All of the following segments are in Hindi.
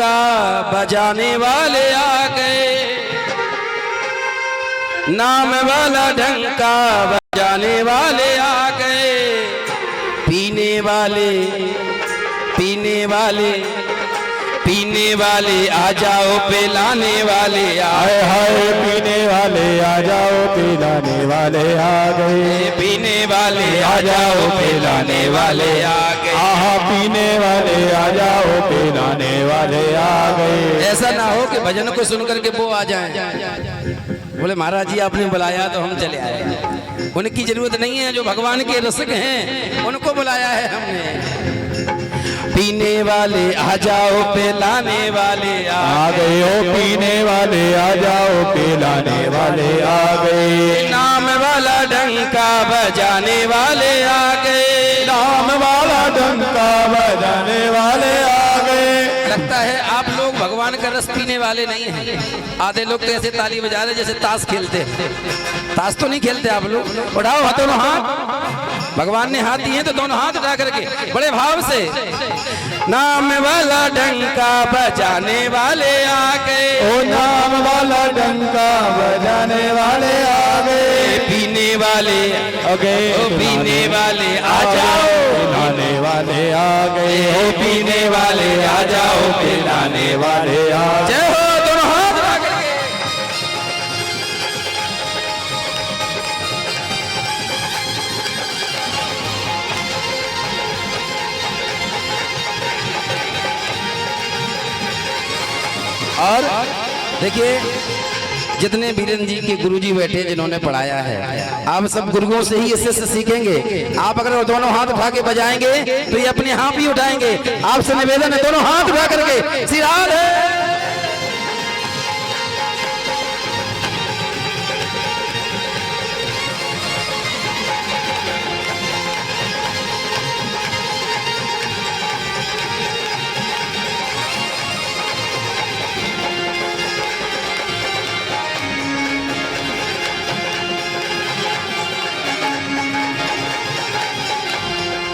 डंका बजाने वाले आ गए, नाम वाला डंका बजाने वाले आ गए। पीने वाले पीने वाले पीने वाले आ जाओ, पिलाने वाले आए हाय। पीने वाले आ जाओ, पिलाने वाले आ गए। पीने वाले आ जाओ, पिलाने वाले आ गए। आहा, पीने वाले आ जाओ, पिलाने वाले आ गए। ऐसा ना हो कि भजन को सुनकर के वो आ जाएं, बोले महाराज जी आपने बुलाया तो हम चले आए। उनकी जरूरत नहीं है, जो भगवान के रसिक हैं उनको बुलाया है हमने। पीने वाले आ जाओ, पिलाने वाले आ गए। ओ पीने वाले आ जाओ, पिलाने वाले आ गए। नाम वाला डंका बजाने वाले आ गए, नाम वाला डंका बजाने वाले आ गए। लगता है आप लोग भगवान का रस पीने वाले नहीं हैं। आधे लोग तो ऐसे ताली बजा रहे जैसे ताश खेलते हैं। ताश तो नहीं खेलते आप लोग। उठाओ दोनों हाथ, भगवान ने हाथ दिए तो दोनों हाथ उठा करके बड़े भाव से नाम वाला डंका बजाने वाले आ गए। ओ नाम वाला डंका बजाने वाले आ गए। पीने वाले आ गए, ओ पीने वाले आ जाओ, पिलाने वाले आ गए। ओ पीने वाले आ जाओ, पिलाने वाले आ गए। जय हो, दोनों हाथ उठा करके। और देखिए जितने बीरेंद्र जी के गुरुजी बैठे जिन्होंने पढ़ाया है, आप सब गुरुओं से ही इससे सीखेंगे। आप अगर दोनों हाथ उठा के बजाएंगे तो ये अपने हाथ भी उठाएंगे। आपसे निवेदन है, दोनों हाथ उठा करके श्री राधे।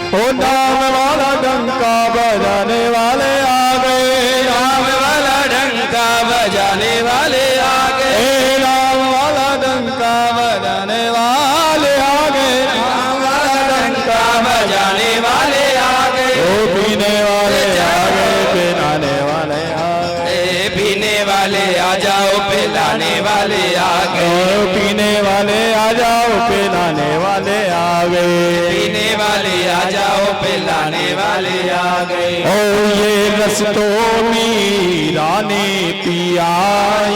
ओ नाम वाला डंका बजाने वाले आ गए। नाम वाला डंका बजाने वाले आ गए। नाम वाला डंका बजाने वाले आ गए। नाम वाला डंका बजाने वाले आ गए। ओ पीने वाले आ गए, पिलाने वाले आ गए। पीने वाले आ जाओ, पिलाने वाले आ गए। ओ पीने वाले आ जाओ, पिलाने वाले आ गए। पीने वाले आ जाओ, पिलाने वाले आ गए। ओ ये रस तो मीरा ने पिया,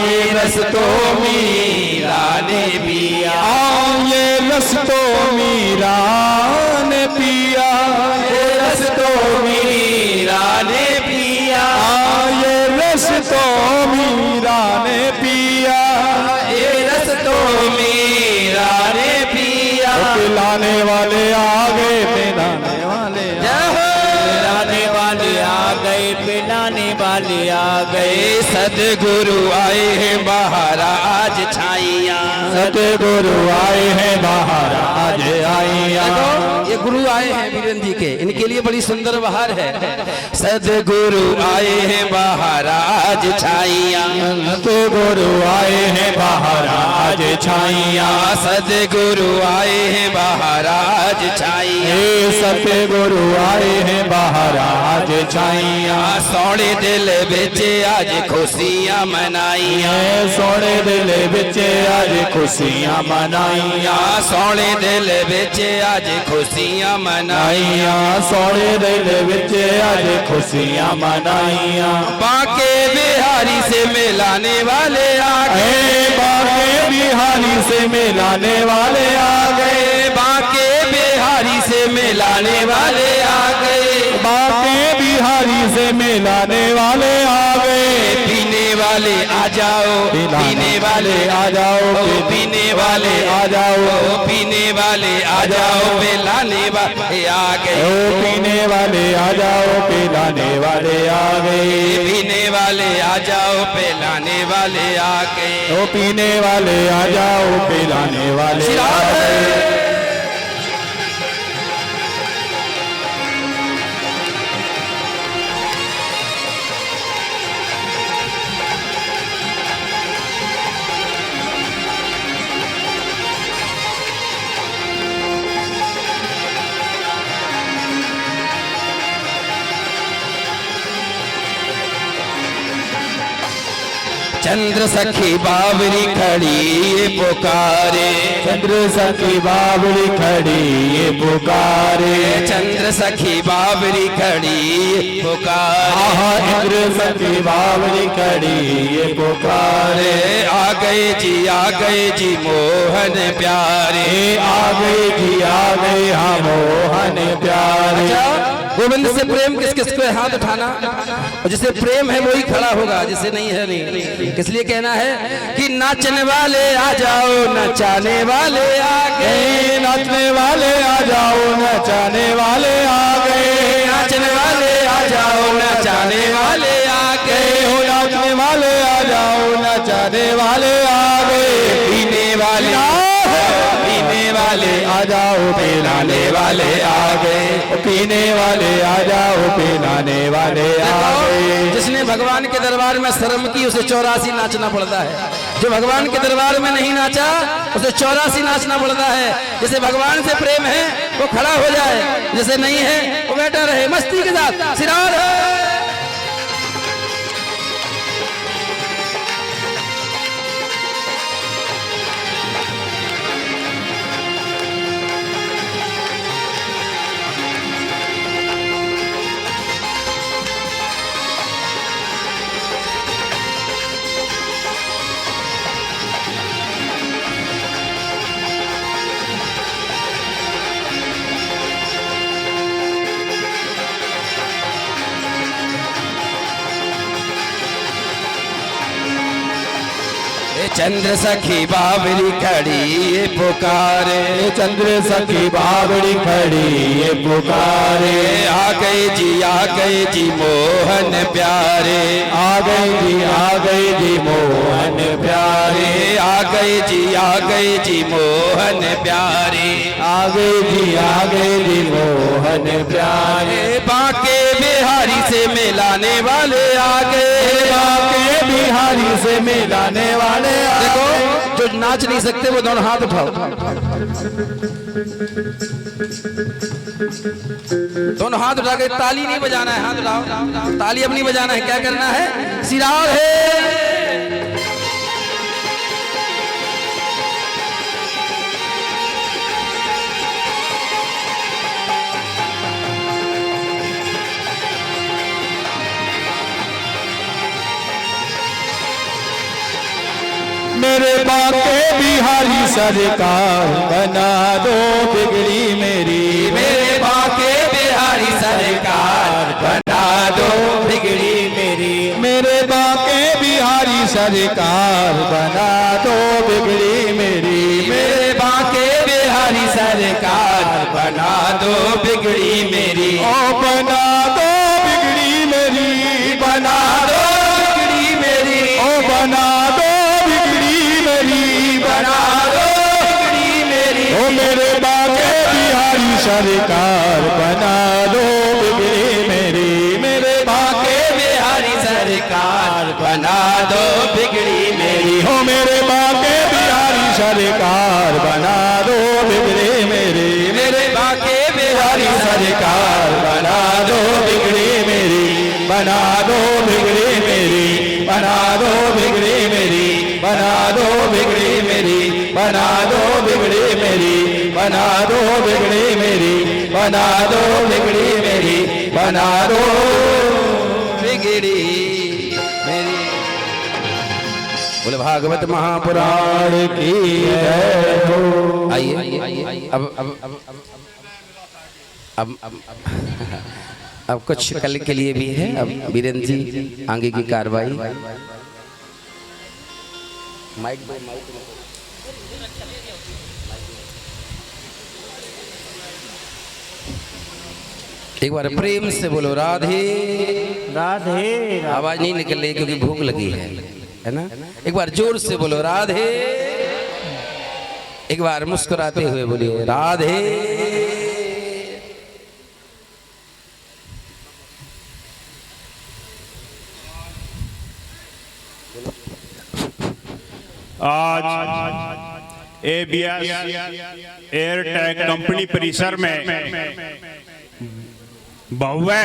ये रस तो मीरा ने पिया। ये रस तो मीरा ने पिया। ये रस तो मीरा ने पिया। ये रस तो मीरा ने पिया। ये रस तो मीरा ने पिया। पिलाने वाले आ गए, पिलाने वाले पिलाने वाले आ गए, पिलाने वाले आ गए। सदगुरु आए हैं बाहर आज छाइया। सतगुरु आए हैं बाहर आज आइया। ये गुरु आए हैं बीरेंद्र जी के, इनके लिए बड़ी सुंदर बहार है। सदगुरु आए हैं बाहर आज छाइया। सतगुरु आए हैं बाहर आज छाइया। सदगुरु आए हैं बाहर आज छाइया। सतगुरु आए हैं बाहर आज छाइया। सोने दिल बिच आज खुशियां मनाइया। सोने दिल बिच आज खुशियां मनाइया। सोने दिल बिच आज खुशियां मनाइया। सोने दिल बिच आज खुशियां मनाइया। बाके बिहारी से मिलाने वाले आ गए। बाके बिहारी से मिलाने वाले आ गए। बाके बिहारी से मिलाने वाले आ गए। बाके बिहारी से मिलाने वाले आ गए। पीने वाले आ जाओ, पीने वाले आ जाओ, पीने वाले आ जाओ, पीने वाले आ जाओ, पिलाने वाले आ गए। ओ पीने वाले आ जाओ, पिलाने वाले आ गए। पीने वाले आ जाओ, पिलाने वाले आ गए। ओ पीने वाले आ जाओ, पिलाने वाले आ गए। चंद्र सखी बावरी खड़ी ये पुकारे, चंद्र सखी बावरी खड़ी ये पुकारे, चंद्र सखी बावरी खड़ी ये पुकारे, चंद्र सखी बावरी खड़ी ये पुकारे। आ गए जी मोहन प्यारे, आ गए जी आ गए हाँ मोहन प्यारे। गोविंद से प्रेम किस किस को है हाथ उठाना, और जिसे प्रेम है वही खड़ा होगा, जिसे नहीं है नहीं। इसलिए कहना है कि नाचने वाले आ जाओ, नचाने वाले आ गए, नाचने वाले आ जाओ, नचाने वाले आ गए, नाचने वाले आ जाओ, नचाने वाले आ गए, हो नाचने वाले आ जाओ, नचाने वाले आ गए, पीने वाले आ जाओ, पिलाने वाले आ गए, पीने वाले आ जाओ, पिलाने वाले आ गए। जिसने भगवान के दरबार में शर्म की उसे 84 नाचना पड़ता है, जो भगवान के दरबार में नहीं नाचा उसे 84 नाचना पड़ता है। जिसे भगवान से प्रेम है वो खड़ा हो जाए, जिसे नहीं है वो बैठा रहे मस्ती के साथ। सिरार है चंद्र सखी बावरी खड़ी ये पुकारे, चंद्र सखी बावरी खड़ी ये पुकारे, आ गए जी मोहन प्यारे, आ गए जी मोहन प्यारे, आ गए जी मोहन प्यारे, आ गए जी मोहन प्यारे। बांके बिहारी से मिलाने वाले आ गए, बांके बिहारी से मिलाने वाले। देखो जो नाच नहीं सकते वो दोनों हाथ उठाओ, दोनों हाथ उठा के ताली नहीं बजाना है, हाथ उठाओ, ताली अब नहीं बजाना है। क्या करना है? सिरार है मेरे बांके बिहारी सरकार बना दो बिगड़ी मेरी, मेरे बांके बिहारी सरकार बना दो बिगड़ी मेरी, मेरे बांके बिहारी सरकार बना दो बिगड़ी मेरी, मेरे बांके बिहारी सरकार बना दो बिगड़ी मेरी, ओ बना दो बिगड़ी मेरी, बना दो बिगड़ी मेरी, ओ बना दो बिगड़ी मेरी, बना दो बिगड़ी मेरी, ओ मेरे बांके बिहारी सरकार बना दो बिगड़ी मेरी, मेरे बांके बिहारी सरकार बना दो बिगड़ी मेरी, हो मेरे बांके बिहारी सरकार बना दो बिगड़ी मेरी, मेरे बांके बिहारी सरकार बना दो बिगड़ी मेरी, बना दो बिगड़ी मेरी, बना दो बिगड़ी मेरी, बना दो बिगड़ी मेरी, बना दो बिगड़ी मेरी, बना दो बिगड़ी मेरी, बना दो बिगड़ी मेरी, बना दो बिगड़ी मेरी। बोले भागवत महापुराण की जय हो। आइए अब कुछ कल के लिए भी है। अब वीरेंद्र जी आगे की कार्रवाई। माइक दो, माइक दो। एक बार प्रेम से बोलो राधे राधे। आवाज नहीं निकल रही क्योंकि भूख लगी है ना। एक बार जोर से बोलो राधे। एक बार मुस्कुराते हुए बोलिए राधे। आज एबीएस एयरटेक कंपनी परिसर में भव्य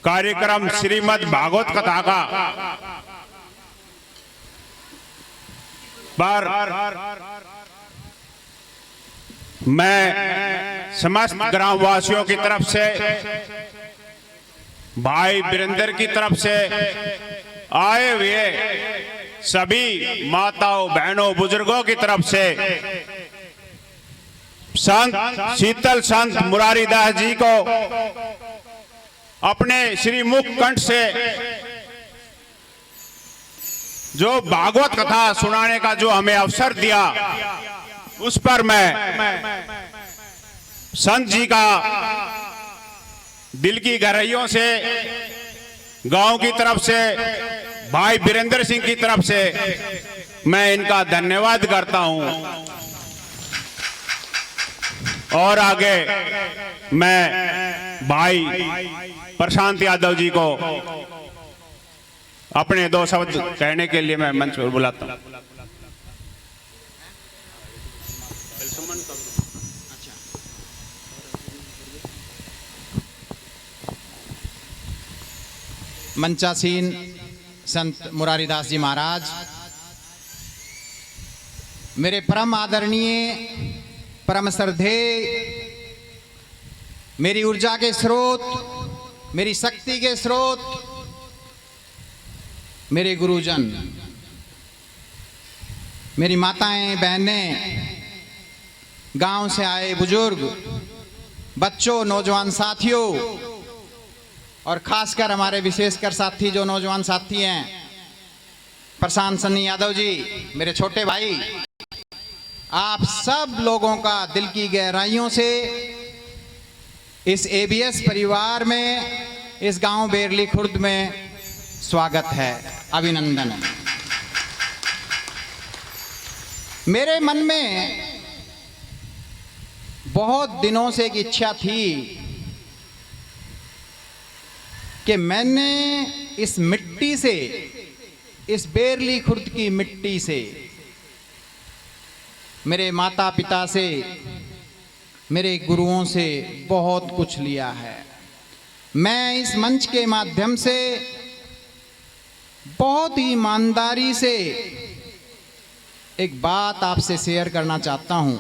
कार्यक्रम श्रीमद् भागवत कथा का पर मैं समस्त ग्रामवासियों की तरफ से, भाई वीरेंद्र की तरफ से, आए हुए सभी माताओं बहनों बुजुर्गों की तरफ से संत शीतल संत मुरारी दास जी को अपने श्री मुख कंठ से जो भागवत कथा सुनाने का जो हमें अवसर दिया, उस पर मैं संत जी का दिल की गहराइयों से, गांव की तरफ से, भाई वीरेंद्र सिंह की तरफ से मैं इनका धन्यवाद करता हूं। और आगे मैं भाई प्रशांत यादव जी को अपने 2 शब्द कहने के लिए मैं मंच पर बुलाता हूं। मंचासीन संत मुरारी दास जी महाराज, मेरे परम आदरणीय, परम श्रद्धेय, मेरी ऊर्जा के स्रोत, मेरी शक्ति के स्रोत, मेरे गुरुजन, मेरी माताएं बहनें, गांव से आए बुजुर्ग, बच्चों, नौजवान साथियों, और खासकर हमारे विशेषकर साथी जो नौजवान साथी हैं, प्रशांत सन्नी यादव जी, मेरे छोटे भाई, आप सब लोगों का दिल की गहराइयों से इस एबीएस परिवार में, इस गांव बेरली खुर्द में स्वागत है, अभिनंदन है। मेरे मन में बहुत दिनों से एक इच्छा थी कि मैंने इस मिट्टी से, इस बेरली खुर्द की मिट्टी से, मेरे माता पिता से, मेरे गुरुओं से बहुत कुछ लिया है। मैं इस मंच के माध्यम से बहुत ही ईमानदारी से एक बात आपसे शेयर करना चाहता हूं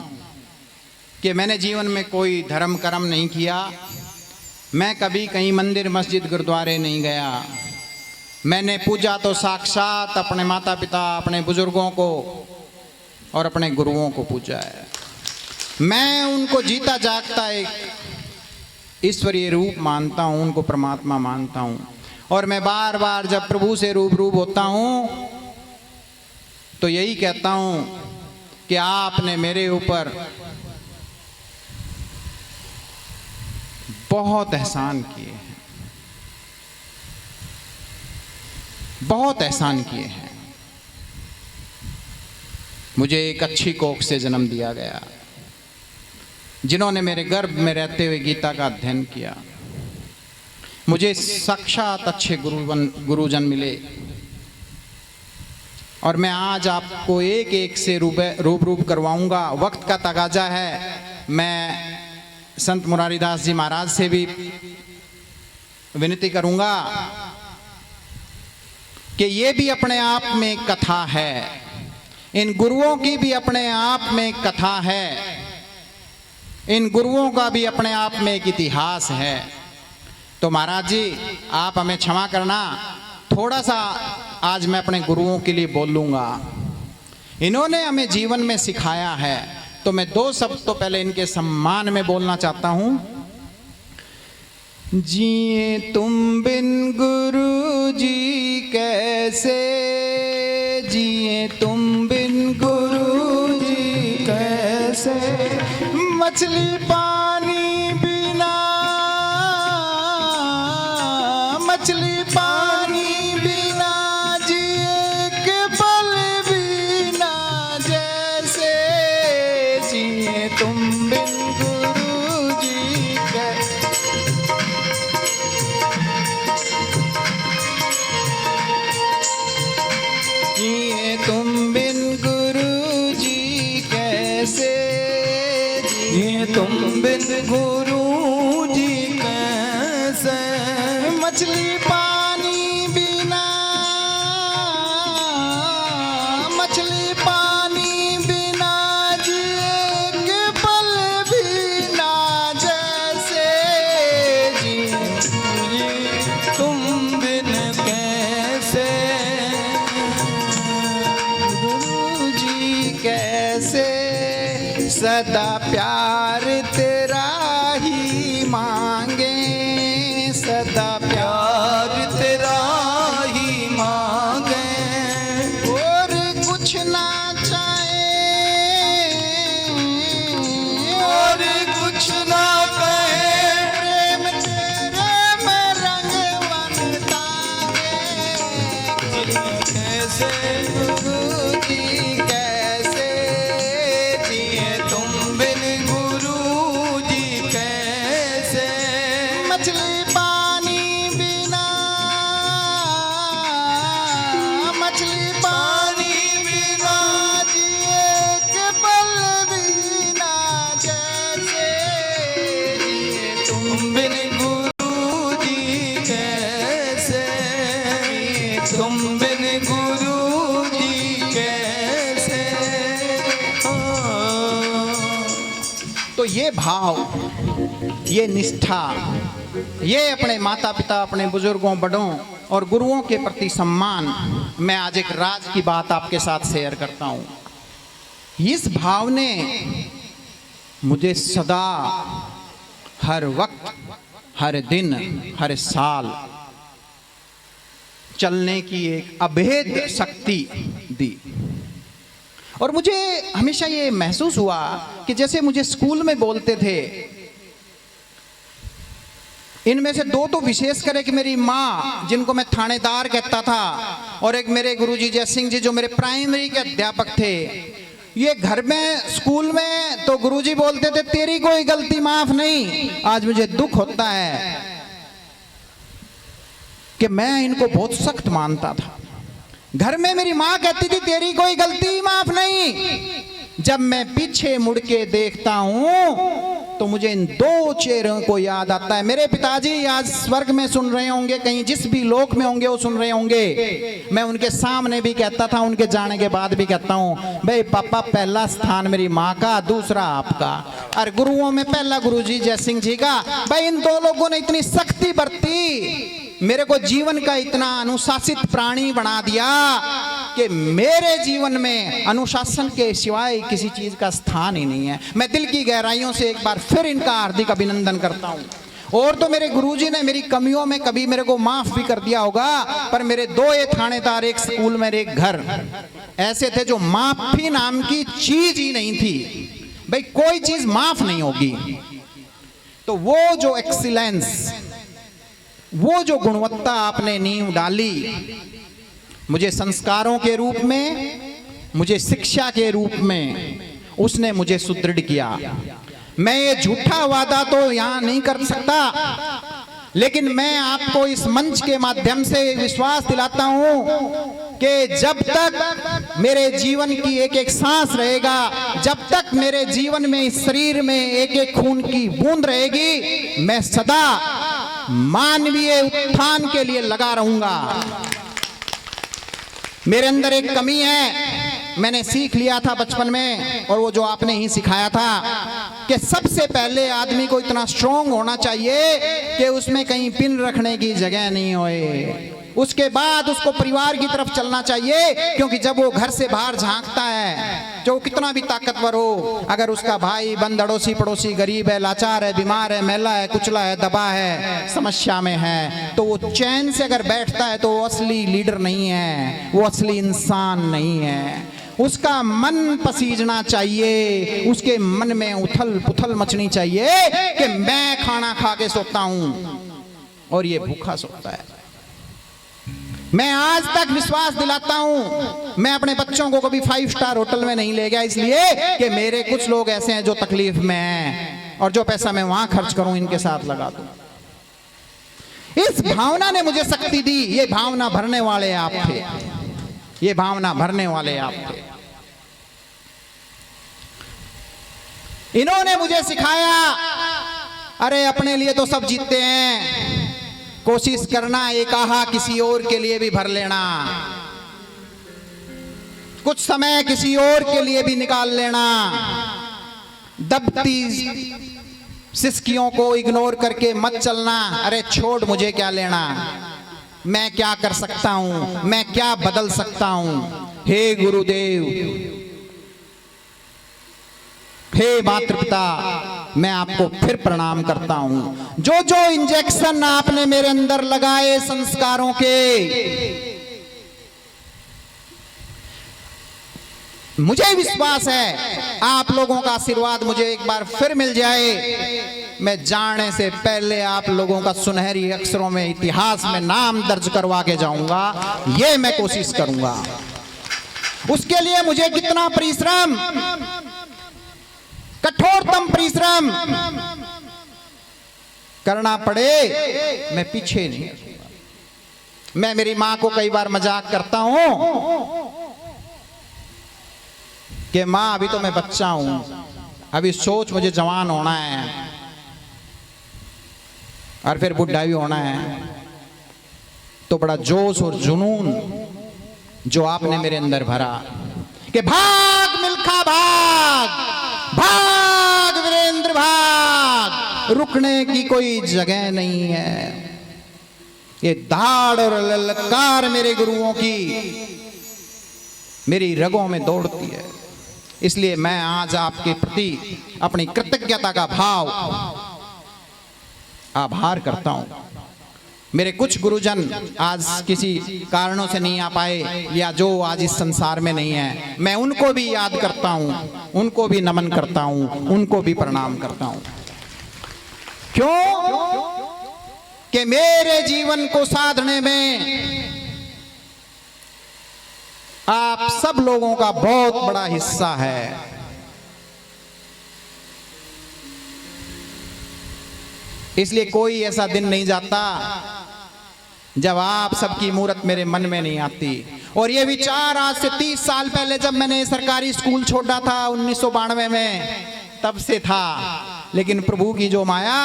कि मैंने जीवन में कोई धर्म कर्म नहीं किया, मैं कभी कहीं मंदिर मस्जिद गुरुद्वारे नहीं गया। मैंने पूजा तो साक्षात अपने माता पिता, अपने बुजुर्गों को और अपने गुरुओं को पूजा है। मैं उनको जीता जागता एक ईश्वरीय रूप मानता हूँ, उनको परमात्मा मानता हूँ। और मैं बार बार जब प्रभु से रूबरू होता हूँ तो यही कहता हूँ कि आपने मेरे ऊपर बहुत एहसान किए हैं, बहुत एहसान किए हैं। मुझे एक अच्छी कोख से जन्म दिया गया, जिन्होंने मेरे गर्भ में रहते हुए गीता का अध्ययन किया। मुझे साक्षात अच्छे गुरुजन मिले, और मैं आज आपको एक एक से रूबरू करवाऊंगा। वक्त का तगाजा है। मैं संत मुरारी दास जी महाराज से भी विनती करूंगा कि ये भी अपने आप में एक कथा है, इन गुरुओं की भी अपने आप में एक कथा है, इन गुरुओं का भी अपने आप में एक इतिहास है। तो महाराज जी, आप हमें क्षमा करना, थोड़ा सा आज मैं अपने गुरुओं के लिए बोल लूँगा। इन्होंने हमें जीवन में सिखाया है, तो मैं 2 शब्द तो पहले इनके सम्मान में बोलना चाहता हूँ। जिए तुम बिन गुरु जी कैसे, जिए तुम बिन गुरु जी कैसे, मछली पानी बिना, मछली पानी बिना, जिए के पल बिना जैसे, जिए तुम बिन गुरु जी कैसे। जिए तुम बिन गुरु जी कैसे, जिए तुम बिन गुरु जी कैसे, मछली पानी बिना, मछली पानी सदा प्यार तेरा ही मांगे, सदा प्यार तेरा ही मांगे, और कुछ ना चाहे, और कुछ ना कहे, प्रेम तेरे में रंग बनता है। कैसे गुरुजी कैसे जिए तुम बिन गुरुजी कैसे, मछली पानी बिना, मछली पानी बिना जिए के पल बिना, जैसे जिए तुम बिन गुरुजी कैसे, तुम बिन गुरुजी कैसे। तो ये भाव, ये निष्ठा, ये अपने माता पिता, अपने बुजुर्गों, बड़ों और गुरुओं के प्रति सम्मान, मैं आज एक राज की बात आपके साथ शेयर करता हूं। इस भाव ने मुझे सदा, हर वक्त, हर दिन, हर साल चलने की एक अभेद शक्ति दी। और मुझे हमेशा ये महसूस हुआ कि जैसे मुझे स्कूल में बोलते थे, इनमें से दो तो विशेष कर, एक मेरी माँ जिनको मैं थानेदार कहता था, और एक मेरे गुरुजी जय सिंह जी जो मेरे प्राइमरी के अध्यापक थे। ये घर में, स्कूल में तो गुरुजी बोलते थे तेरी कोई गलती माफ नहीं। आज मुझे दुख होता है कि मैं इनको बहुत सख्त मानता था। घर में मेरी माँ कहती थी तेरी कोई गलती माफ नहीं, जब मैं पीछे मुड़ के देखता हूं तो मुझे इन दो चेहरों को याद आता है। मेरे पिताजी आज स्वर्ग में सुन रहे होंगे, कहीं जिस भी लोक में होंगे वो सुन रहे होंगे। मैं उनके सामने भी कहता था, उनके जाने के बाद भी कहता हूं, भाई पापा पहला स्थान मेरी माँ का, दूसरा आपका, और गुरुओं में पहला गुरुजी जय सिंह जी का। भाई इन दो लोगों ने इतनी सख्ती बरती, मेरे को जीवन का इतना अनुशासित प्राणी बना दिया कि मेरे जीवन में अनुशासन के सिवाय किसी चीज का स्थान ही नहीं है। मैं दिल की गहराइयों से एक बार फिर इनका हार्दिक अभिनंदन करता हूं। और तो मेरे गुरुजी ने मेरी कमियों में कभी मेरे को माफ भी कर दिया होगा, पर मेरे दो ये थानेदार, एक स्कूल में एक घर, ऐसे थे जो माफी नाम की चीज ही नहीं थी। भाई कोई चीज माफ नहीं होगी। तो वो जो एक्सीलेंस, वो जो गुणवत्ता आपने नींव डाली, मुझे संस्कारों के रूप में, मुझे शिक्षा के रूप में, उसने मुझे सुदृढ़ किया। मैं ये झूठा वादा तो यहां नहीं कर सकता, लेकिन मैं आपको इस मंच के माध्यम से विश्वास दिलाता हूं कि जब तक मेरे जीवन की एक एक सांस रहेगा, जब तक मेरे जीवन में, इस शरीर में एक एक खून की बूंद रहेगी, मैं सदा मानवीय उत्थान के लिए लगा रहूंगा। मेरे अंदर एक कमी है, मैंने सीख लिया था बचपन में, और वो जो आपने ही सिखाया था कि सबसे पहले आदमी को इतना स्ट्रांग होना चाहिए कि उसमें कहीं पिन रखने की जगह नहीं होए। उसके बाद उसको परिवार की तरफ चलना चाहिए, क्योंकि जब वो घर से बाहर झांकता है, जो कितना भी ताकतवर हो, अगर उसका भाई बंद, अड़ोसी पड़ोसी गरीब है, लाचार है, बीमार है, मैला है, कुचला है, दबा है, समस्या में है, तो वो चैन से अगर बैठता है तो वो असली लीडर नहीं है, वो असली इंसान नहीं है। उसका मन पसीजना चाहिए, उसके मन में उथल पुथल मचनी चाहिए कि मैं खाना खा के सोता हूं और ये भूखा सोता है। मैं आज तक विश्वास दिलाता हूं, मैं अपने बच्चों को कभी 5 स्टार होटल में नहीं ले गया, इसलिए कि मेरे कुछ लोग ऐसे हैं जो तकलीफ में हैं, और जो पैसा मैं वहां खर्च करूं इनके साथ लगा दूं। इस भावना ने मुझे शक्ति दी। ये भावना भरने वाले आप थे, ये भावना भरने वाले आप थे। इन्होंने मुझे सिखाया, अरे अपने लिए तो सब जीतते हैं, कोशिश करना एक आहा किसी और के लिए भी भर लेना, कुछ समय किसी और के लिए भी निकाल लेना, दबती सिसकियों को इग्नोर करके मत चलना। अरे छोड़, मुझे क्या लेना, मैं क्या कर सकता हूं, मैं क्या बदल सकता हूं। हे गुरुदेव, हे मातृ पिता, मैं आपको फिर प्रणाम करता हूं। जो जो इंजेक्शन आपने मेरे अंदर लगाए संस्कारों के, मुझे विश्वास है आप लोगों का आशीर्वाद मुझे एक बार फिर मिल जाए, मैं जाने से पहले आप लोगों का सुनहरी अक्षरों में इतिहास में नाम दर्ज करवा के जाऊंगा। ये मैं कोशिश करूंगा। उसके लिए मुझे कितना परिश्रम, कठोरतम परिश्रम करना पड़े, मैं पीछे नहीं हटूंगा। मैं मेरी मां को कई बार मजाक करता हूं कि मां अभी तो मैं बच्चा हूं, अभी सोच मुझे जवान होना है और फिर बुढ़ा भी होना है, तो बड़ा जोश और जुनून जो आपने मेरे अंदर भरा कि भाग मिल्खा भाग, भाग वीरेंद्र भाग, रुकने की कोई जगह नहीं है। ये धाड़ और ललकार मेरे गुरुओं की मेरी रगों में दौड़ती है। इसलिए मैं आज आपके प्रति अपनी कृतज्ञता का भाव, आभार करता हूं। मेरे कुछ गुरुजन आज किसी कारणों से नहीं आ पाए या जो आज इस संसार में नहीं है, मैं उनको भी याद करता हूं, उनको भी नमन करता हूं, उनको भी प्रणाम करता हूं। क्यों? कि मेरे जीवन को साधने में आप सब लोगों का बहुत बड़ा हिस्सा है। इसलिए कोई ऐसा दिन नहीं जाता जब आप सबकी मूर्त मेरे मन में नहीं आती। और ये विचार आज से 30 साल पहले जब मैंने सरकारी स्कूल छोड़ा था 1992 में, तब से था। लेकिन प्रभु की जो माया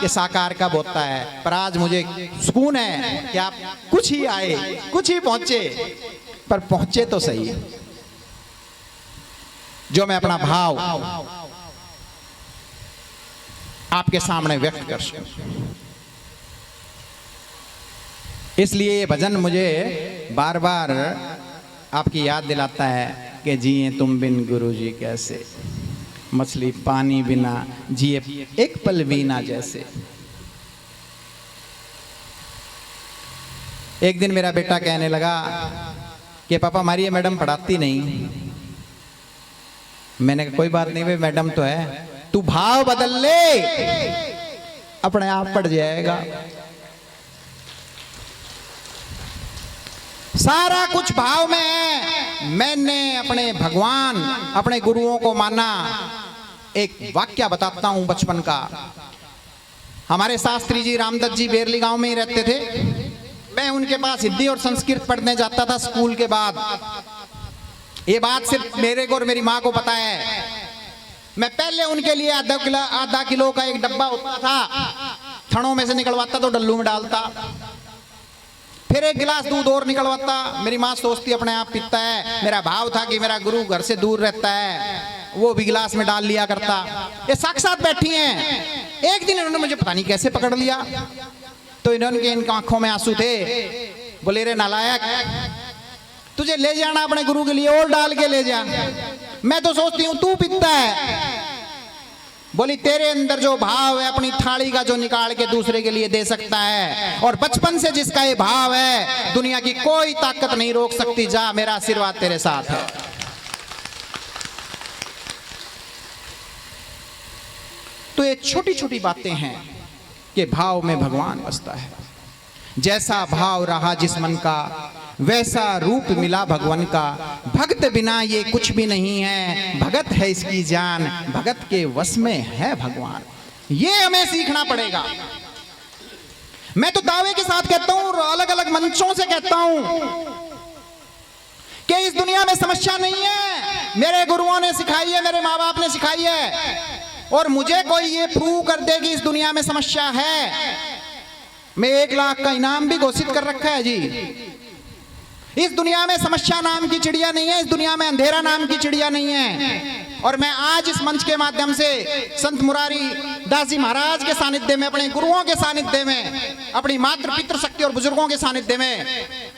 ये साकार कब होता है। पर आज मुझे सुकून है कि आप कुछ ही आए, कुछ ही पहुंचे, पर पहुंचे तो सही। जो मैं अपना भाव आपके सामने व्यक्त कर सकूं। इसलिए ये भजन मुझे बार बार आपकी याद दिलाता है कि जिए तुम बिन गुरुजी कैसे, मछली पानी बिना जिए एक पल बिना जैसे। एक दिन मेरा बेटा कहने लगा कि पापा हमारी ये मैडम पढ़ाती नहीं। मैंने कहा कोई बात नहीं भाई, मैडम तो है, तू भाव बदल ले, अपने आप पढ़ जाएगा। सारा कुछ भाव में है। मैंने अपने भगवान, अपने गुरुओं को माना। एक वाक्य बताता हूं बचपन का। हमारे शास्त्री जी रामदत्त जी बेरली गांव में ही रहते थे। मैं उनके पास हिंदी और संस्कृत पढ़ने जाता था स्कूल के बाद। ये बात सिर्फ मेरे को और मेरी माँ को पता है। मैं पहले उनके लिए आधा किलो का एक डब्बा होता था, थनों में से निकलवाता तो डल्लू में डालता, फिर एक गिलास दूध और निकलवाता। मेरी माँ सोचती अपने आप पीता है। मेरा भाव था कि मेरा गुरु घर से दूर रहता है, वो भी गिलास में डाल लिया करता। ये साक्षात बैठी हैं। एक दिन इन्होंने मुझे पता नहीं कैसे पकड़ लिया, तो इन्होंने इनकी आंखों में आंसू थे। बोले रे नालायक, तुझे ले जाना अपने गुरु के लिए और डाल के ले जा। मैं तो सोचती हूं तू पीता है। बोली तेरे अंदर जो भाव है अपनी थाली का जो निकाल के दूसरे के लिए दे सकता है, और बचपन से जिसका ये भाव है दुनिया की कोई ताकत नहीं रोक सकती। जा, मेरा आशीर्वाद तेरे साथ है। तो ये छोटी छोटी बातें हैं कि भाव में भगवान बसता है। जैसा भाव रहा जिस मन का, वैसा रूप मिला भगवान का। भक्त बिना ये कुछ भी नहीं है, भगत है इसकी जान, भगत के वश में है भगवान। ये हमें सीखना पड़ेगा। मैं तो दावे के साथ कहता हूं और अलग अलग मंचों से कहता हूं कि इस दुनिया में समस्या नहीं है। मेरे गुरुओं ने सिखाई है, मेरे माँ बाप ने सिखाई है, और मुझे कोई ये प्रूव कर दे कि इस दुनिया में समस्या है, मैं 1 लाख का इनाम भी घोषित कर रखा है जी। इस दुनिया में समस्या नाम की चिड़िया नहीं है, इस दुनिया में अंधेरा नाम की चिड़िया नहीं है। और मैं आज इस मंच के माध्यम से संत मुरारी दास जी महाराज के सानिध्य में, अपने गुरुओं के सानिध्य में, अपनी मातृ पितृ शक्ति और बुजुर्गों के सानिध्य में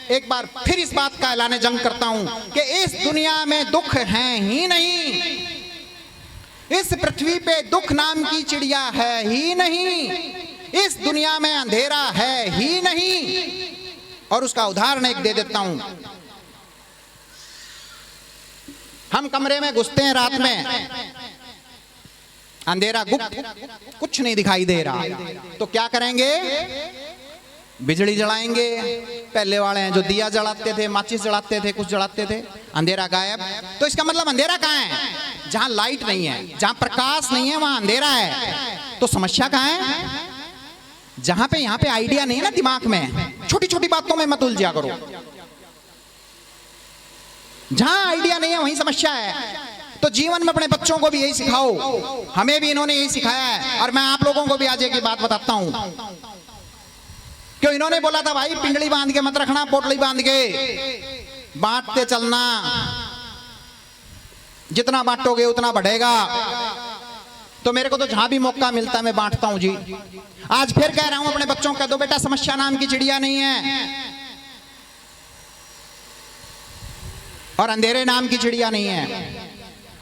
एक बार फिर इस बात का ऐलान जंग करता हूं कि इस दुनिया में दुख है ही नहीं। इस पृथ्वी पे दुख नाम की चिड़िया है ही नहीं, इस दुनिया में अंधेरा है ही नहीं। और उसका उदाहरण एक दे देता हूं। हम कमरे में घुसते हैं रात में, अंधेरा गुप्त, कुछ नहीं दिखाई दे रहा, तो क्या करेंगे? बिजली जलाएंगे। पहले वाले हैं जो दिया जलाते थे, माचिस जलाते थे, कुछ जलाते थे, अंधेरा गायब। तो इसका मतलब अंधेरा कहां है? जहां लाइट नहीं है, जहां प्रकाश नहीं है, वहां अंधेरा है। तो समस्या कहां है? जहां पे यहां पे आइडिया नहीं है ना दिमाग में, छोटी छोटी बातों में मत उलझा करो। जहां आइडिया नहीं है वहीं समस्या है। तो जीवन में अपने बच्चों को भी यही सिखाओ, हमें भी इन्होंने यही सिखाया है। और मैं आप लोगों को भी आज एक बात बताता हूं, क्यों इन्होंने बोला था भाई पिंडली बांध के मत रखना, पोटली बांध के बांटते चलना, जितना बांटोगे उतना बढ़ेगा। तो मेरे को तो जहां भी मौका मिलता है मैं बांटता हूं जी। आज फिर कह रहा हूं अपने बच्चों को, कह दो बेटा समस्या नाम की चिड़िया नहीं है और अंधेरे नाम की चिड़िया नहीं है।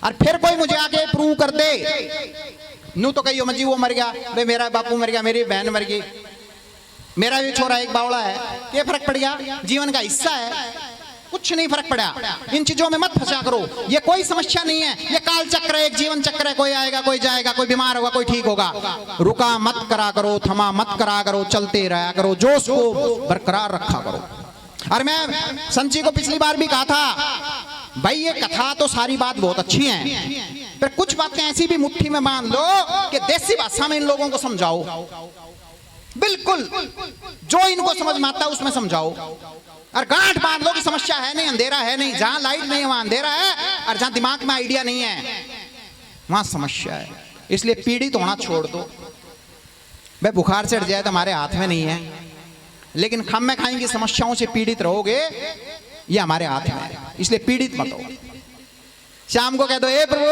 और फिर कोई मुझे आके प्रूव कर दे, नू तो कहियो मजी वो मर गया, भाई मेरा बापू मर गया, मेरी बहन मर गई, मेरा भी छोरा एक बावड़ा है, क्या फर्क पड़ गया? जीवन का हिस्सा है, कुछ नहीं फर्क पड़ा। इन चीजों में मत फंसा करो, ये कोई समस्या नहीं है, ये काल चक्र है, एक जीवन चक्र है। कोई आएगा, कोई जाएगा, कोई बीमार होगा, कोई ठीक होगा। रुका मत करा करो, थमा मत करा करो, चलते रहा करो, जोश को बरकरार रखा करो। और मैं संत जी को पिछली बार भी कहा था, भाई ये कथा तो सारी बात बहुत अच्छी है, पर कुछ बातें ऐसी भी मुट्ठी में बांध लो कि देसी भाषा में इन लोगों को समझाओ, बिल्कुल जो इनको समझ में आता है उसमें समझाओ। और गांठ बांध लो कि समस्या है नहीं, अंधेरा है नहीं, जहां लाइट नहीं है वहां अंधेरा है, और जहां दिमाग में आइडिया नहीं है वहां समस्या है। इसलिए पीड़ित होना छोड़ दो। भाई बुखार चढ़ जाए तो हमारे हाथ में नहीं है, लेकिन खम में खाएंगे समस्याओं से पीड़ित रहोगे, ये हमारे हाथ में है। इसलिए पीड़ित मत हो। शाम को कह दो, हे प्रभु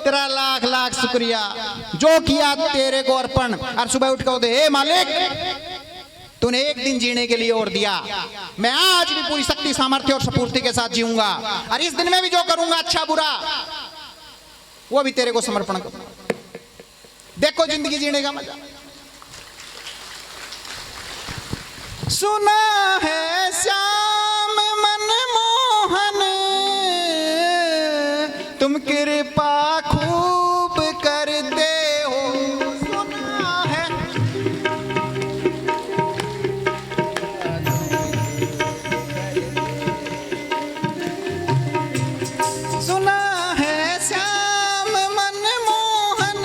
तेरा लाख लाख शुक्रिया, जो किया तेरे को अर्पण। और सुबह उठ कर हे मालिक तूने एक दिन जीने के लिए और दिया, मैं आज भी पूरी शक्ति सामर्थ्य और सपूर्ति के साथ जीऊंगा, और इस दिन में भी जो करूंगा अच्छा बुरा वो भी तेरे को समर्पण करूंगा। देखो जिंदगी जीने का मजा। सुना है श्याम मनमोहन, तुम कृपा खूब करते हो। सुना है, सुना है श्याम मनमोहन,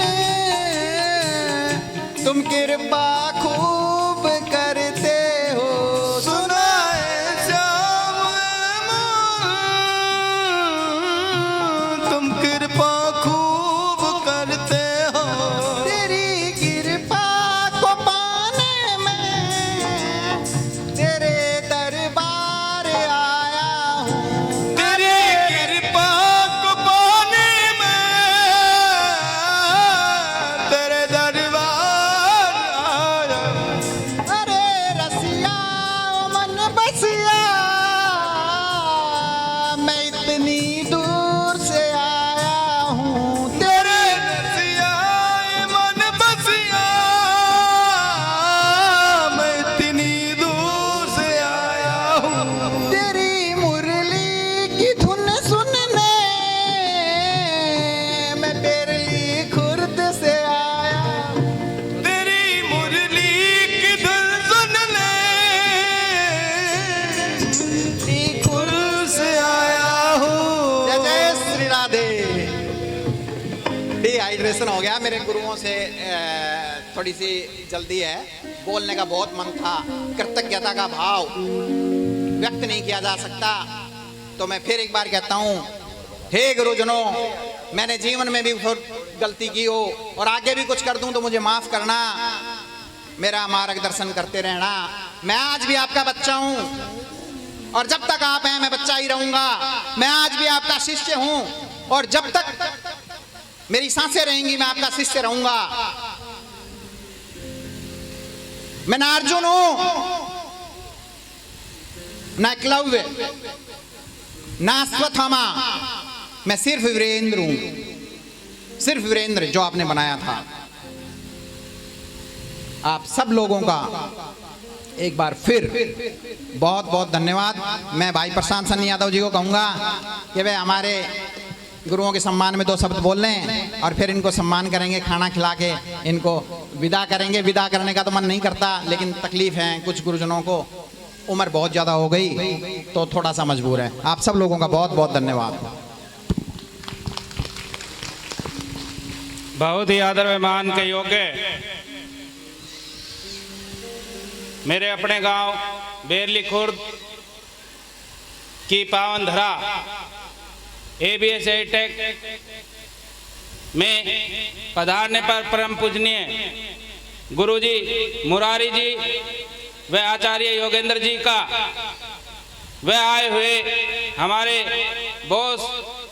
तुम कृपा खूब करते हो। सुना है श्याम तुम कृपा खूब करते हो। तेरी कृपा को पाने में तेरे दरबार आया हूँ। तेरी कृपा को पाने में तेरे दरबार आया। अरे रसिया ओ मन बसिया, मैं इतनी दूर से आया हूँ। तेरे रसिया मन बसिया, मैं इतनी दूर से आया हूँ। तेरी मुरली की धुन सुनने मैं बेरली खुर्द से आया। तेरी मुरली की धुन सुनने खुर से आया हूँ। जय जय श्री राधे। डिहाइड्रेशन हो गया मेरे गुरुओं से, थोड़ी सी जल्दी है, बोलने का बहुत मन था, कृतज्ञता का भाव व्यक्त नहीं किया जा सकता। तो मैं फिर एक बार कहता हूँ, हे गुरुजनों, मैंने जीवन में भी गलती की हो और आगे भी कुछ कर दूं तो मुझे माफ करना, मेरा मार्गदर्शन करते रहना। मैं आज भी आपका बच्चा हूं और जब तक आप हैं मैं बच्चा ही रहूंगा। मैं आज भी आपका शिष्य हूं और जब तक मेरी सांसें रहेंगी मैं आपका शिष्य रहूंगा। मैं ना अर्जुन हूं, ना एकलव्य, ना अश्वत्थामा, मैं सिर्फ वीरेंद्र हूं। सिर्फ वीरेंद्र जो आपने बनाया था। आप सब लोगों का एक बार फिर बहुत बहुत धन्यवाद। मैं भाई प्रशांत सन्नी यादव जी को कहूँगा कि वे हमारे गुरुओं के सम्मान में 2 शब्द बोल लें और फिर इनको सम्मान करेंगे, खाना खिला के इनको विदा करेंगे। विदा करने का तो मन नहीं करता, लेकिन तकलीफ है कुछ गुरुजनों को, उम्र बहुत ज़्यादा हो गई तो थोड़ा सा मजबूर है। आप सब लोगों का बहुत बहुत धन्यवाद। बहुत ही आदर व मान के योग्य मेरे अपने गांव बेरली खुर्द की पावन धरा ABS एटेक में पधारने पर परम पूजनीय गुरुजी मुरारी जी व आचार्य योगेंद्र जी का व आए हुए हमारे बॉस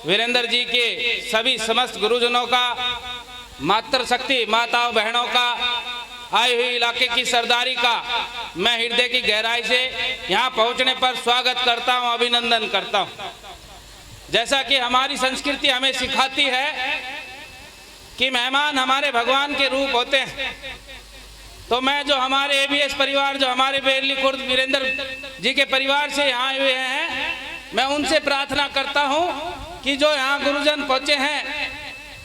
वीरेंद्र जी के सभी समस्त गुरुजनों का, मातृशक्ति माताओं बहनों का, आई हुई इलाके की सरदारी का मैं हृदय की गहराई से यहाँ पहुँचने पर स्वागत करता हूँ, अभिनंदन करता हूँ। जैसा कि हमारी संस्कृति हमें सिखाती है कि मेहमान हमारे भगवान के रूप होते हैं, तो मैं जो हमारे ABS परिवार, जो हमारे बेरली खुर्द वीरेंद्र जी के परिवार से यहाँ आए हुए हैं, मैं उनसे प्रार्थना करता हूँ कि जो यहाँ गुरुजन पहुँचे हैं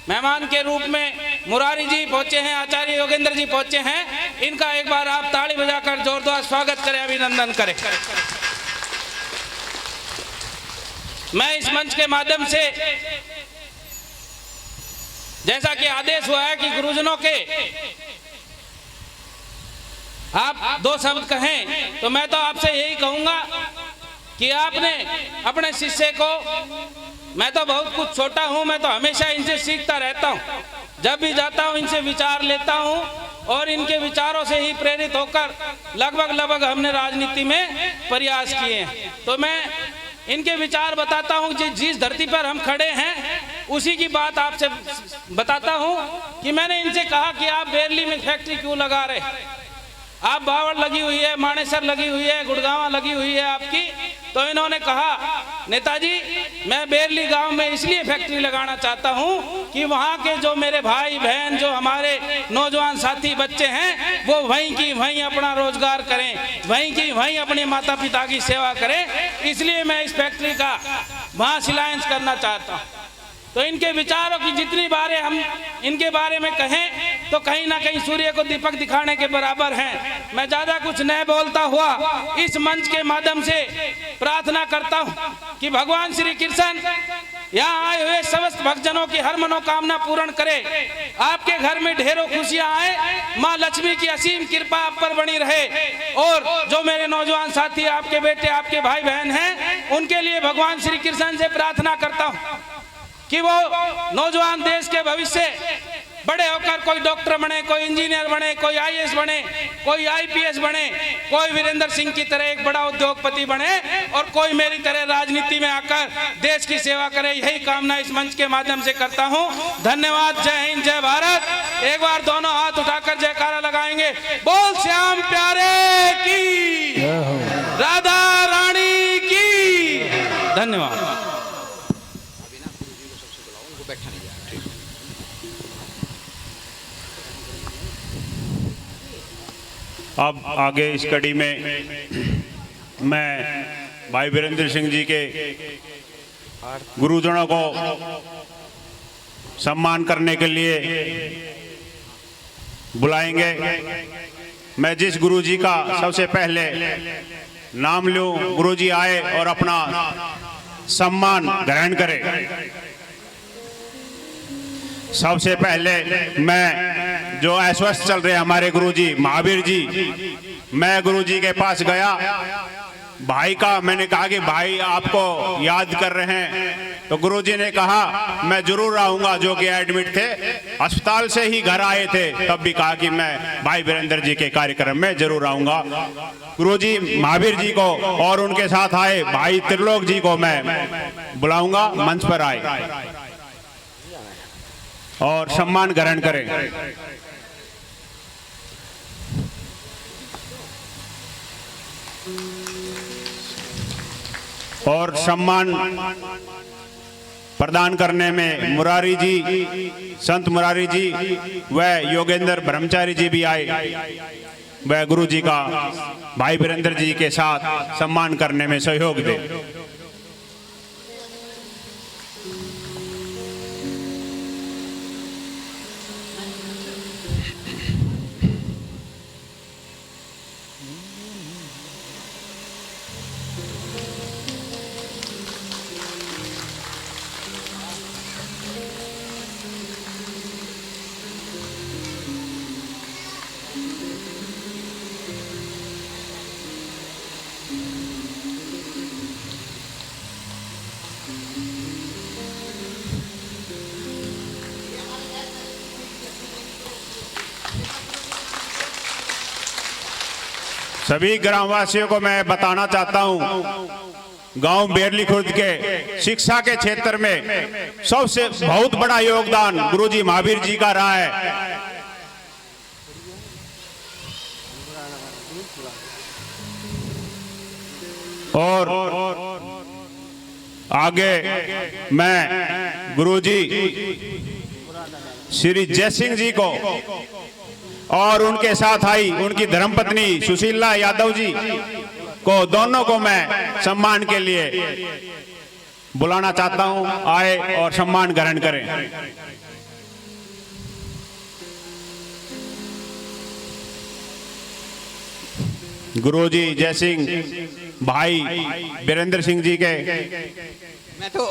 मेहमान के रूप में, मुरारी जी पहुँचे हैं, आचार्य योगेंद्र जी पहुँचे हैं, इनका एक बार आप ताली बजाकर जोरदार स्वागत करें, अभिनंदन करें। मैं इस मंच के माध्यम से, जैसा कि आदेश हुआ है कि गुरुजनों के आप 2 शब्द कहें, तो मैं तो आपसे यही कहूंगा कि आपने अपने शिष्य को, मैं तो बहुत कुछ छोटा हूं, मैं तो हमेशा इनसे सीखता रहता हूं, जब भी जाता हूं इनसे विचार लेता हूं और इनके विचारों से ही प्रेरित होकर लगभग हमने राजनीति में प्रयास किए हैं। तो मैं इनके विचार बताता हूं, जिस धरती पर हम खड़े हैं उसी की बात आपसे बताता हूं कि मैंने इनसे कहा कि आप बेरली में फैक्ट्री क्यों लगा रहे, आप बावड़ लगी हुई है, मानेसर लगी हुई है, गुड़गांव लगी हुई है आपकी। तो इन्होंने कहा नेताजी मैं बेरली गांव में इसलिए फैक्ट्री लगाना चाहता हूं कि वहां के जो मेरे भाई बहन, जो हमारे नौजवान साथी बच्चे हैं, वो वहीं की वहीं अपना रोजगार करें, वहीं की वहीं अपने माता पिता की सेवा करें, इसलिए मैं इस फैक्ट्री का वहां शिलान्यास करना चाहता हूँ। तो इनके विचारों की जितनी बारें हम इनके बारे में कहें तो कहीं ना कहीं सूर्य को दीपक दिखाने के बराबर हैं। मैं ज्यादा कुछ नहीं बोलता हुआ इस मंच के माध्यम से प्रार्थना करता हूं कि भगवान श्री कृष्ण यहाँ आए हुए समस्त भक्तजनों की हर मनोकामना पूर्ण करे, आपके घर में ढेरों खुशियां आए, माँ लक्ष्मी की असीम कृपा आप पर बनी रहे। और जो मेरे नौजवान साथी, आपके बेटे, आपके भाई बहन हैं, उनके लिए भगवान श्री कृष्ण से प्रार्थना करता हूँ कि वो नौजवान देश के भविष्य बड़े होकर कोई डॉक्टर बने, कोई इंजीनियर बने, कोई IAS बने, कोई IPS बने, कोई वीरेंद्र सिंह की तरह एक बड़ा उद्योगपति बने और कोई मेरी तरह राजनीति में आकर देश की सेवा करे। यही कामना इस मंच के माध्यम से करता हूं। धन्यवाद। जय हिंद, जय भारत। एक बार दोनों हाथ उठाकर जयकारा लगाएंगे। बोल श्याम प्यारे की, राधा रानी की। धन्यवाद। अब आगे इस कड़ी में मैं भाई वीरेंद्र सिंह जी के गुरुजनों को सम्मान करने के लिए बुलाएंगे। मैं जिस गुरु जी का सबसे पहले नाम लूं, गुरु जी आए और अपना सम्मान ग्रहण करें। सबसे पहले मैं जो आश्वस्त चल रहे हमारे गुरुजी महावीर जी, मैं गुरुजी के पास गया, भाई का मैंने कहा कि भाई आपको याद कर रहे हैं, तो गुरुजी ने कहा मैं जरूर आऊंगा। जो कि एडमिट थे, अस्पताल से ही घर आए थे, तब भी कहा कि मैं भाई वीरेंद्र जी के कार्यक्रम में जरूर आऊंगा। गुरुजी महावीर जी को और उनके साथ आए भाई त्रिलोक जी को मैं बुलाऊंगा, मंच पर आए और सम्मान ग्रहण करें। और सम्मान प्रदान करने में मुरारी जी, संत मुरारी जी व योगेंद्र ब्रह्मचारी जी भी आए, वह गुरु जी का भाई वीरेंद्र जी के साथ सम्मान करने में सहयोग दे। सभी ग्रामवासियों को मैं बताना चाहता हूं, गांव बेरली खुर्द के शिक्षा के क्षेत्र में सबसे बहुत बड़ा योगदान गुरुजी महावीर जी का रहा है। और आगे मैं गुरुजी श्री जयसिंह जी को और उनके साथ आई उनकी धर्मपत्नी सुशीला यादव जी को, दोनों को मैं सम्मान के लिए बुलाना चाहता हूं, आए और सम्मान ग्रहण करें। गुरुजी जय सिंह भाई वीरेंद्र सिंह जी के, मैं तो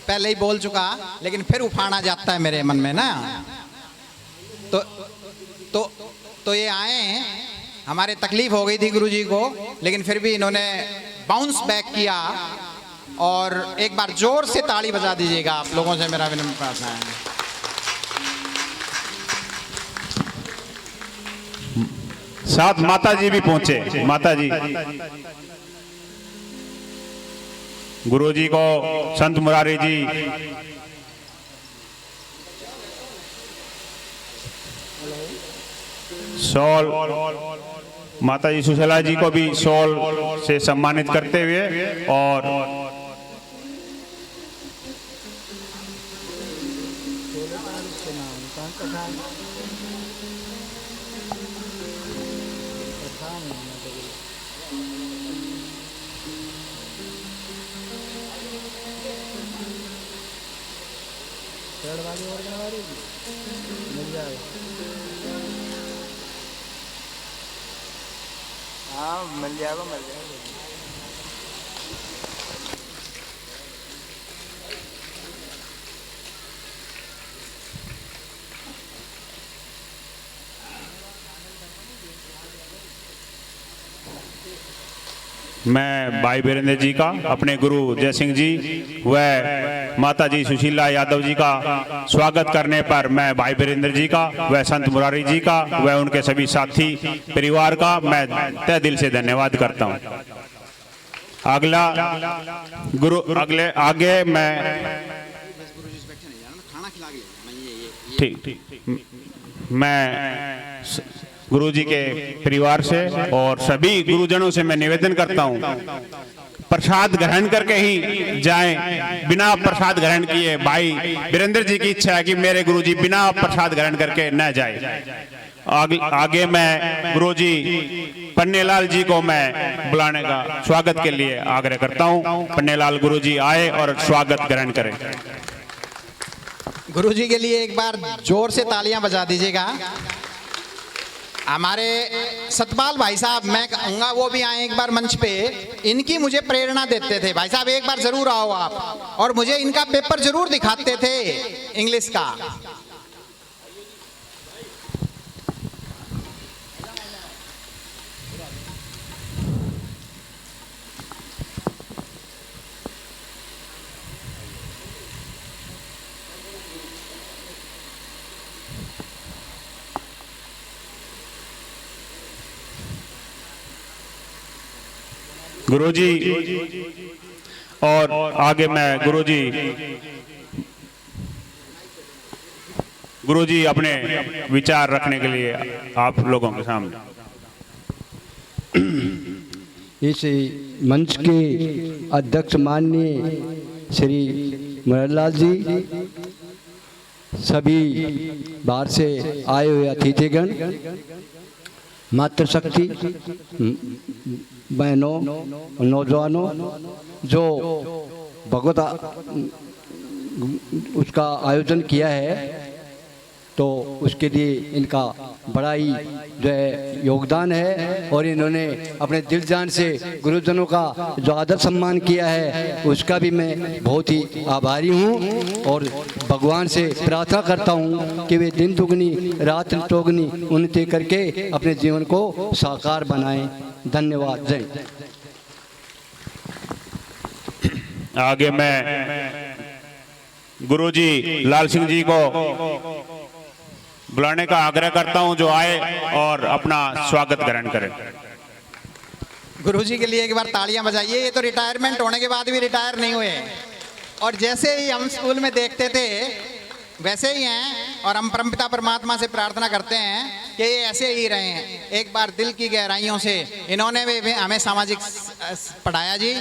पहले ही बोल चुका, लेकिन फिर उफाना जाता है मेरे मन में ना। तो ये आए हैं, हमारे तकलीफ हो गई थी गुरुजी को, लेकिन फिर भी इन्होंने बाउंस बैक किया। और एक बार जोर से ताली बजा दीजिएगा, आप लोगों से मेरा विनम्र प्रार्थना है। साथ माता जी भी पहुंचे। माता जी गुरुजी को संत मुरारी जी, शॉल, माता जी सुशीला जी को भी शॉल से सम्मानित करते हुए, और मिल जाएगा, मिल जाएगा। मैं भाई वीरेंद्र जी का, अपने गुरु जय सिंह जी व माता जी सुशीला यादव जी का स्वागत करने पर मैं भाई वीरेंद्र जी का व संत मुरारी जी का व उनके सभी साथी परिवार का मैं तहे दिल से धन्यवाद करता हूं। अगला आगे मैं ठीक मैं गुरुजी के परिवार से और सभी गुरुजनों से मैं निवेदन करता हूं, प्रसाद ग्रहण करके ही जाएं, बिना प्रसाद ग्रहण किए। भाई वीरेंद्र जी की इच्छा है कि मेरे गुरुजी बिना प्रसाद ग्रहण करके न जाए। आगे मैं गुरुजी पन्नेलाल जी को मैं बुलाने का स्वागत के लिए आग्रह करता हूं। पन्नेलाल गुरुजी आए और स्वागत ग्रहण करें। गुरुजी के लिए एक बार जोर से तालियां बजा दीजिएगा। हमारे सतपाल भाई साहब, मैं कहूँगा वो भी आए एक बार मंच पे। इनकी मुझे प्रेरणा देते थे, भाई साहब एक बार जरूर आओ आप, और मुझे इनका पेपर जरूर दिखाते थे इंग्लिश का। गुरुजी और आगे मैं गुरुजी अपने विचार रखने के लिए आप लोगों के सामने। इस मंच के अध्यक्ष माननीय श्री मुरारलाल जी, सभी बाहर से आए हुए अतिथिगण, मातृशक्ति, बहनों, नौजवानों, जो भगवत उसका आयोजन किया है, तो उसके लिए इनका बड़ा ही जो है योगदान है। और इन्होंने अपने दिल जान से गुरुजनों का जो आदर सम्मान किया है, उसका भी मैं बहुत ही आभारी हूँ। और भगवान से प्रार्थना करता हूँ कि वे दिन दुगनी रात चौगनी उन्नति करके अपने जीवन को साकार बनाएं। धन्यवाद। जय। आगे मैं गुरुजी लाल सिंह जी को बुलाने का आग्रह करता हूं, जो आए और अपना स्वागत ग्रहण करें। गुरुजी के लिए एक बार तालियां बजाइए। ये तो रिटायरमेंट होने के बाद भी रिटायर नहीं हुए, और जैसे ही हम स्कूल में देखते थे वैसे ही हैं। और हम परमपिता परमात्मा से प्रार्थना करते हैं कि ये ऐसे ही रहें। एक बार दिल की गहराइयों से इन्होंने भी हमें सामाजिक पढ़ाया जी।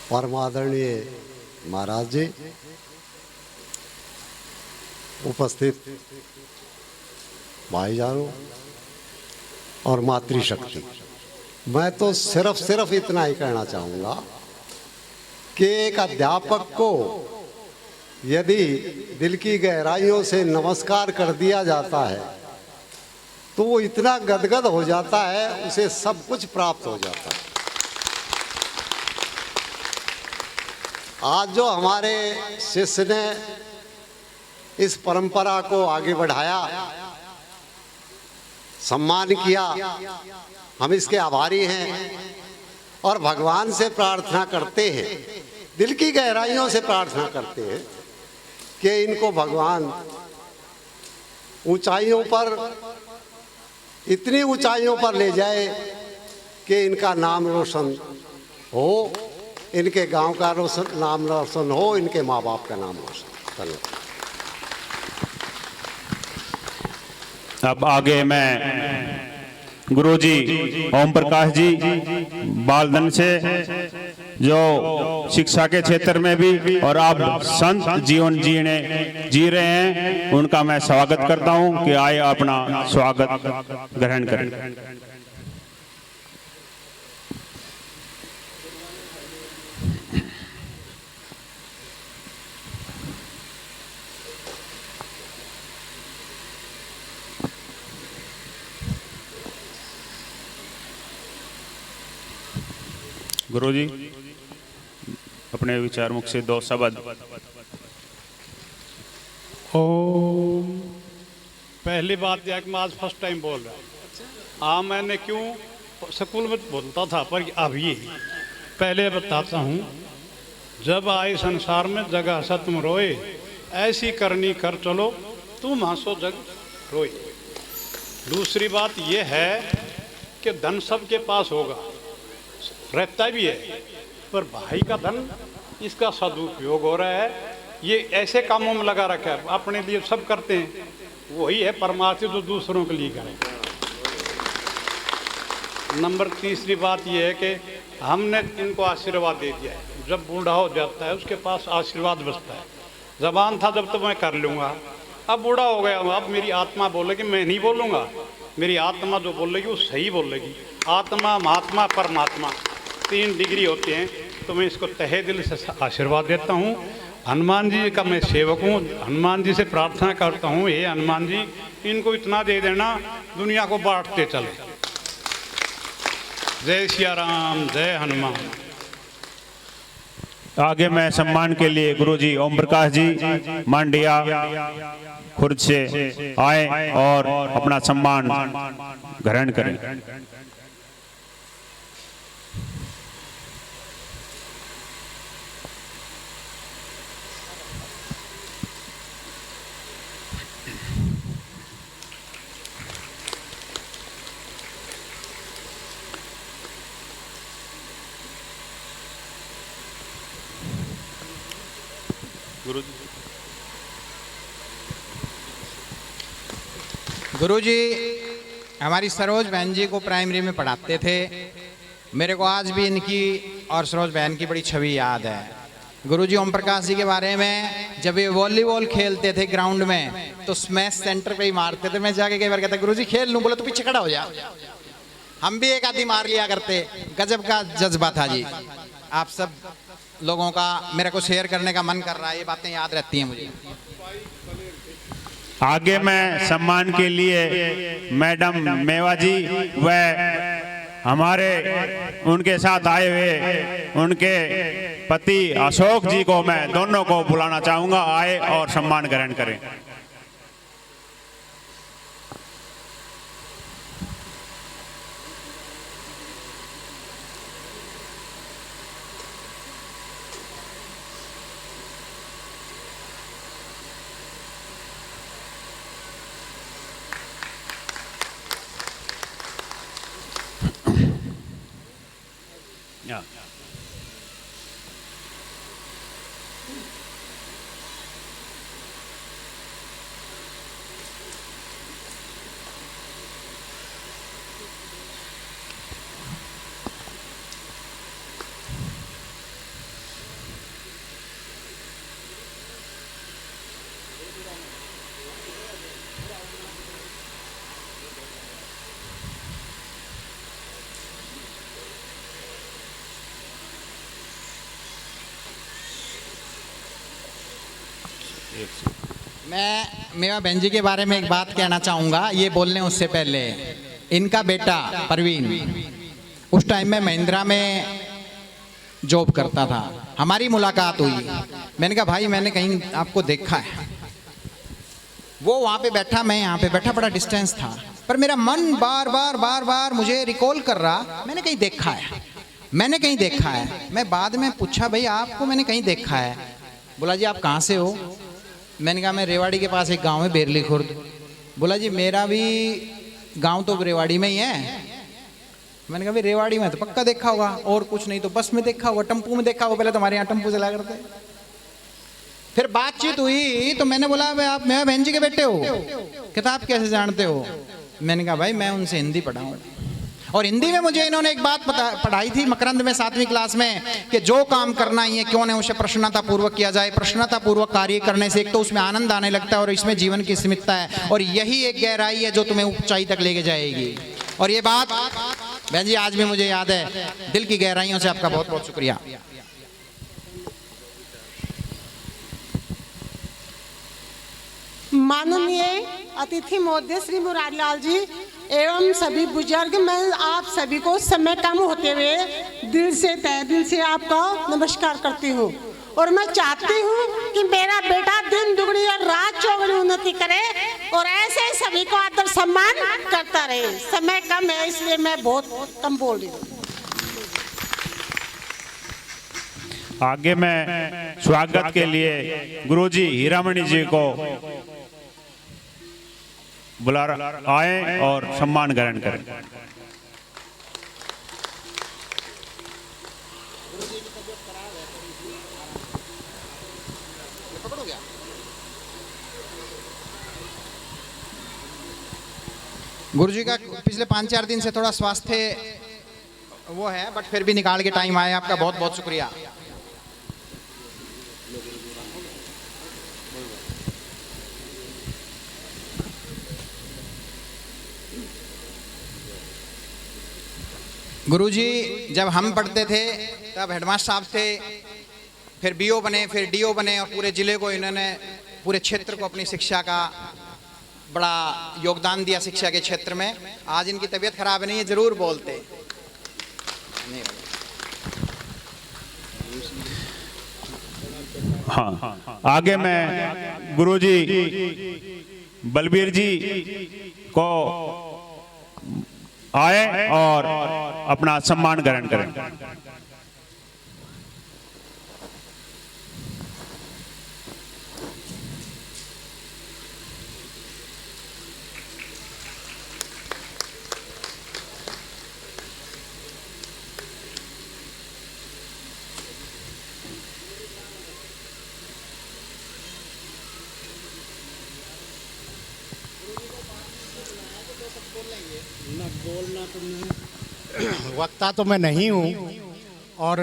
परम आदरणीय महाराज जी, उपस्थित भाईजानों और मातृशक्ति, मैं तो सिर्फ इतना ही कहना चाहूँगा कि एक अध्यापक को यदि दिल की गहराइयों से नमस्कार कर दिया जाता है तो वो इतना गदगद हो जाता है, उसे सब कुछ प्राप्त हो जाता है। आज जो हमारे शिष्य ने इस परंपरा को आगे बढ़ाया, सम्मान किया, हम इसके आभारी हैं और भगवान से प्रार्थना करते हैं, दिल की गहराइयों से प्रार्थना करते हैं कि इनको भगवान ऊंचाइयों पर, इतनी ऊंचाइयों पर ले जाए कि इनका नाम रोशन हो, इनके गांव का नाम रोशन हो, इनके माँ बाप का नाम रोशन। धन्यवाद। अब आगे मैं गुरुजी ओम प्रकाश जी बालदन से, जो शिक्षा के क्षेत्र में भी और आप संत जीवन जी रहे हैं, उनका मैं स्वागत करता हूं कि आए अपना स्वागत ग्रहण करें। गुरुजी अपने विचार मुख से 2 शब्द। ओम। पहली बात यह कि मैं आज फर्स्ट टाइम बोल रहा हूँ। हाँ, मैंने क्यों स्कूल में बोलता था, पर अब ये पहले बताता हूँ। जब आए संसार में जगह सत्म रोए, ऐसी करनी कर चलो तुम हंसो जग रोए। दूसरी बात यह है कि धन सबके पास होगा, रहता भी है, पर भाई का धन इसका सदुपयोग हो रहा है। ये ऐसे कामों में लगा रखा है, अपने लिए सब करते हैं, वही है परमार्थी जो दूसरों के लिए करें। नंबर तीसरी बात ये है कि हमने इनको आशीर्वाद दे दिया है। जब बूढ़ा हो जाता है उसके पास आशीर्वाद बचता है। जबान था जब तो मैं कर लूँगा, अब बूढ़ा हो गया हूँ, अब मेरी आत्मा बोलेगी, मैं नहीं बोलूँगा। मेरी आत्मा जो बोलेगी वो सही बोलेगी। आत्मा, महात्मा, परमात्मा 3 डिग्री होते हैं, तो मैं इसको तहे दिल से आशीर्वाद देता हूँ। हनुमान जी का मैं सेवक हूँ, हनुमान जी से प्रार्थना करता हूँ, हे हनुमान जी इनको इतना दे देना दुनिया को बांटते चले। जय सिया राम, जय हनुमान। आगे मैं सम्मान के लिए गुरुजी ओम प्रकाश जी मांडिया खुर्द से आए और अपना सम्मान ग्रहण करें। गुरुजी हमारी सरोज बहन जी को प्राइमरी में पढ़ाते थे। मेरे को आज भी इनकी और सरोज बहन की बड़ी छवि याद है। गुरुजी ओम प्रकाश जी के बारे में, जब ये वॉलीबॉल खेलते थे ग्राउंड में तो स्मैश सेंटर पे ही मारते थे। मैं जाके कई बार कहता गुरुजी खेल लूं, बोले तो पीछे खड़ा हो जा। हम भी एक आधी मार लिया करते। गजब का जज्बा था जी। आप सब लोगों का मेरे को शेयर करने का मन कर रहा है, ये बातें याद रहती हैं मुझे। आगे मैं सम्मान के लिए मैडम मेवा जी व हमारे उनके साथ आए हुए उनके पति अशोक जी को मैं दोनों को बुलाना चाहूंगा, आए और सम्मान ग्रहण करें। मैं मेवा बहन जी के बारे में एक बात कहना चाहूँगा, ये बोलने उससे पहले। इनका बेटा परवीन उस टाइम में महिंद्रा में जॉब करता था। हमारी मुलाकात हुई। मैंने कहा भाई मैंने कहीं आपको देखा है। वो वहाँ पे बैठा, मैं यहाँ पे बैठा, बड़ा डिस्टेंस था, पर मेरा मन बार बार मुझे रिकॉल कर रहा, मैंने कहीं देखा है, मैंने कहीं देखा है। मैं बाद में पूछा भाई आपको मैंने कहीं देखा है। बोला जी आप कहाँ से हो? मैंने कहा मैं रेवाड़ी के पास एक गांव है बेरली खुर्द। बोला जी मेरा भी गांव तो रेवाड़ी में ही है। मैंने कहा भाई रेवाड़ी में तो पक्का देखा होगा, और कुछ नहीं तो बस में देखा होगा, टेम्पू में देखा होगा। पहले तो हमारे यहाँ टेम्पू चला करते। फिर बातचीत हुई तो मैंने बोला भाई आप मेरा बहन जी के बेटे हो? कहता आप कैसे जानते हो? मैंने कहा भाई मैं उनसे हिंदी पढ़ा हूँ, और हिंदी में मुझे इन्होंने एक बात पढ़ाई थी मकरंद में 7वीं क्लास में, कि जो काम करना ही है क्यों न उसे प्रसन्नता पूर्वक किया जाए। प्रसन्नता पूर्वक कार्य करने से एक तो उसमें आनंद आने लगता है और इसमें जीवन की स्मितता है, और यही एक गहराई है जो तुम्हें ऊंचाई तक लेके जाएगी। और ये बात बहन जी आज भी मुझे याद है। दिल की गहराइयों से आपका बहुत बहुत शुक्रिया। माननीय अतिथि महोदय श्री मुरारी लाल जी एवं सभी बुजुर्ग, मैं आप सभी को समय कम होते हुए दिल से तहे दिल से आपका नमस्कार करती हूँ। और मैं चाहती हूँ कि मेरा बेटा दिन दुगनी और रात चौगुनी उन्नति करे और ऐसे ही सभी को आदर सम्मान करता रहे। समय कम है इसलिए मैं बहुत कम बोल रही हूँ। आगे मैं स्वागत के लिए गुरुजी हीरामणि जी को बुला आए और सम्मान ग्रहण करें। गुरुजी का पिछले 5-4 दिन से थोड़ा स्वास्थ्य वो है, बट फिर भी निकाल के टाइम आया। आपका बहुत बहुत शुक्रिया। गुरुजी जब हम पढ़ते थे तब हेडमास्टर साहब थे, फिर बीओ बने, फिर डीओ बने, और पूरे जिले को इन्होंने, पूरे क्षेत्र को अपनी शिक्षा का बड़ा योगदान दिया शिक्षा के क्षेत्र में। आज इनकी तबीयत खराब नहीं है, जरूर बोलते। हाँ, आगे मैं गुरुजी बलबीर जी को आए और अपना सम्मान ग्रहण करें। वक्ता तो मैं नहीं हूँ और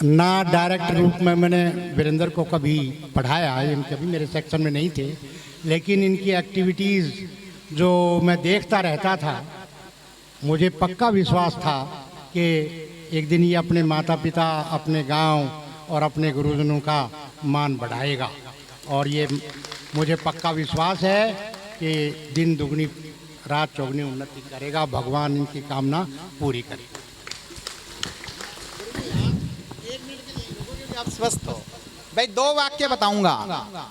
ना डायरेक्ट रूप में मैंने वीरेंद्र को कभी पढ़ाया, ये कभी मेरे सेक्शन में नहीं थे, लेकिन इनकी एक्टिविटीज़ जो मैं देखता रहता था, मुझे पक्का विश्वास था कि एक दिन ये अपने माता पिता, अपने गांव और अपने गुरुजनों का मान बढ़ाएगा। और ये मुझे पक्का विश्वास है कि दिन दुगनी रात चौगनी उन्नति करेगा, भगवान इनकी कामना पूरी करेगा। आप स्वस्थ हो भाई। 2 वाक्य बताऊंगा।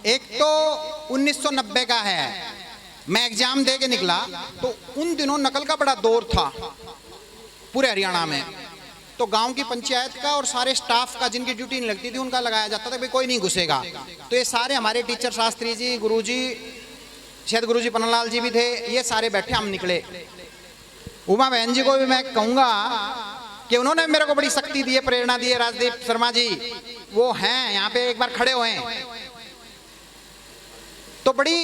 एक तो 1990 का है, मैं एग्जाम दे के निकला तो उन दिनों नकल का बड़ा दौर था पूरे हरियाणा में। तो गांव की पंचायत का और सारे स्टाफ का जिनकी ड्यूटी नहीं लगती थी उनका लगाया जाता था, भाई कोई नहीं घुसेगा। तो ये सारे हमारे टीचर, शास्त्री जी, गुरुजी, शायद गुरुजी पन्नालाल जी भी थे, ये सारे बैठे, हम निकले। उमा बहन जी को भी मैं कहूँगा कि उन्होंने मेरे को बड़ी शक्ति दी है, प्रेरणा दी है। राजदीप शर्मा जी वो हैं यहाँ पे, एक बार खड़े हुए हैं, तो बड़ी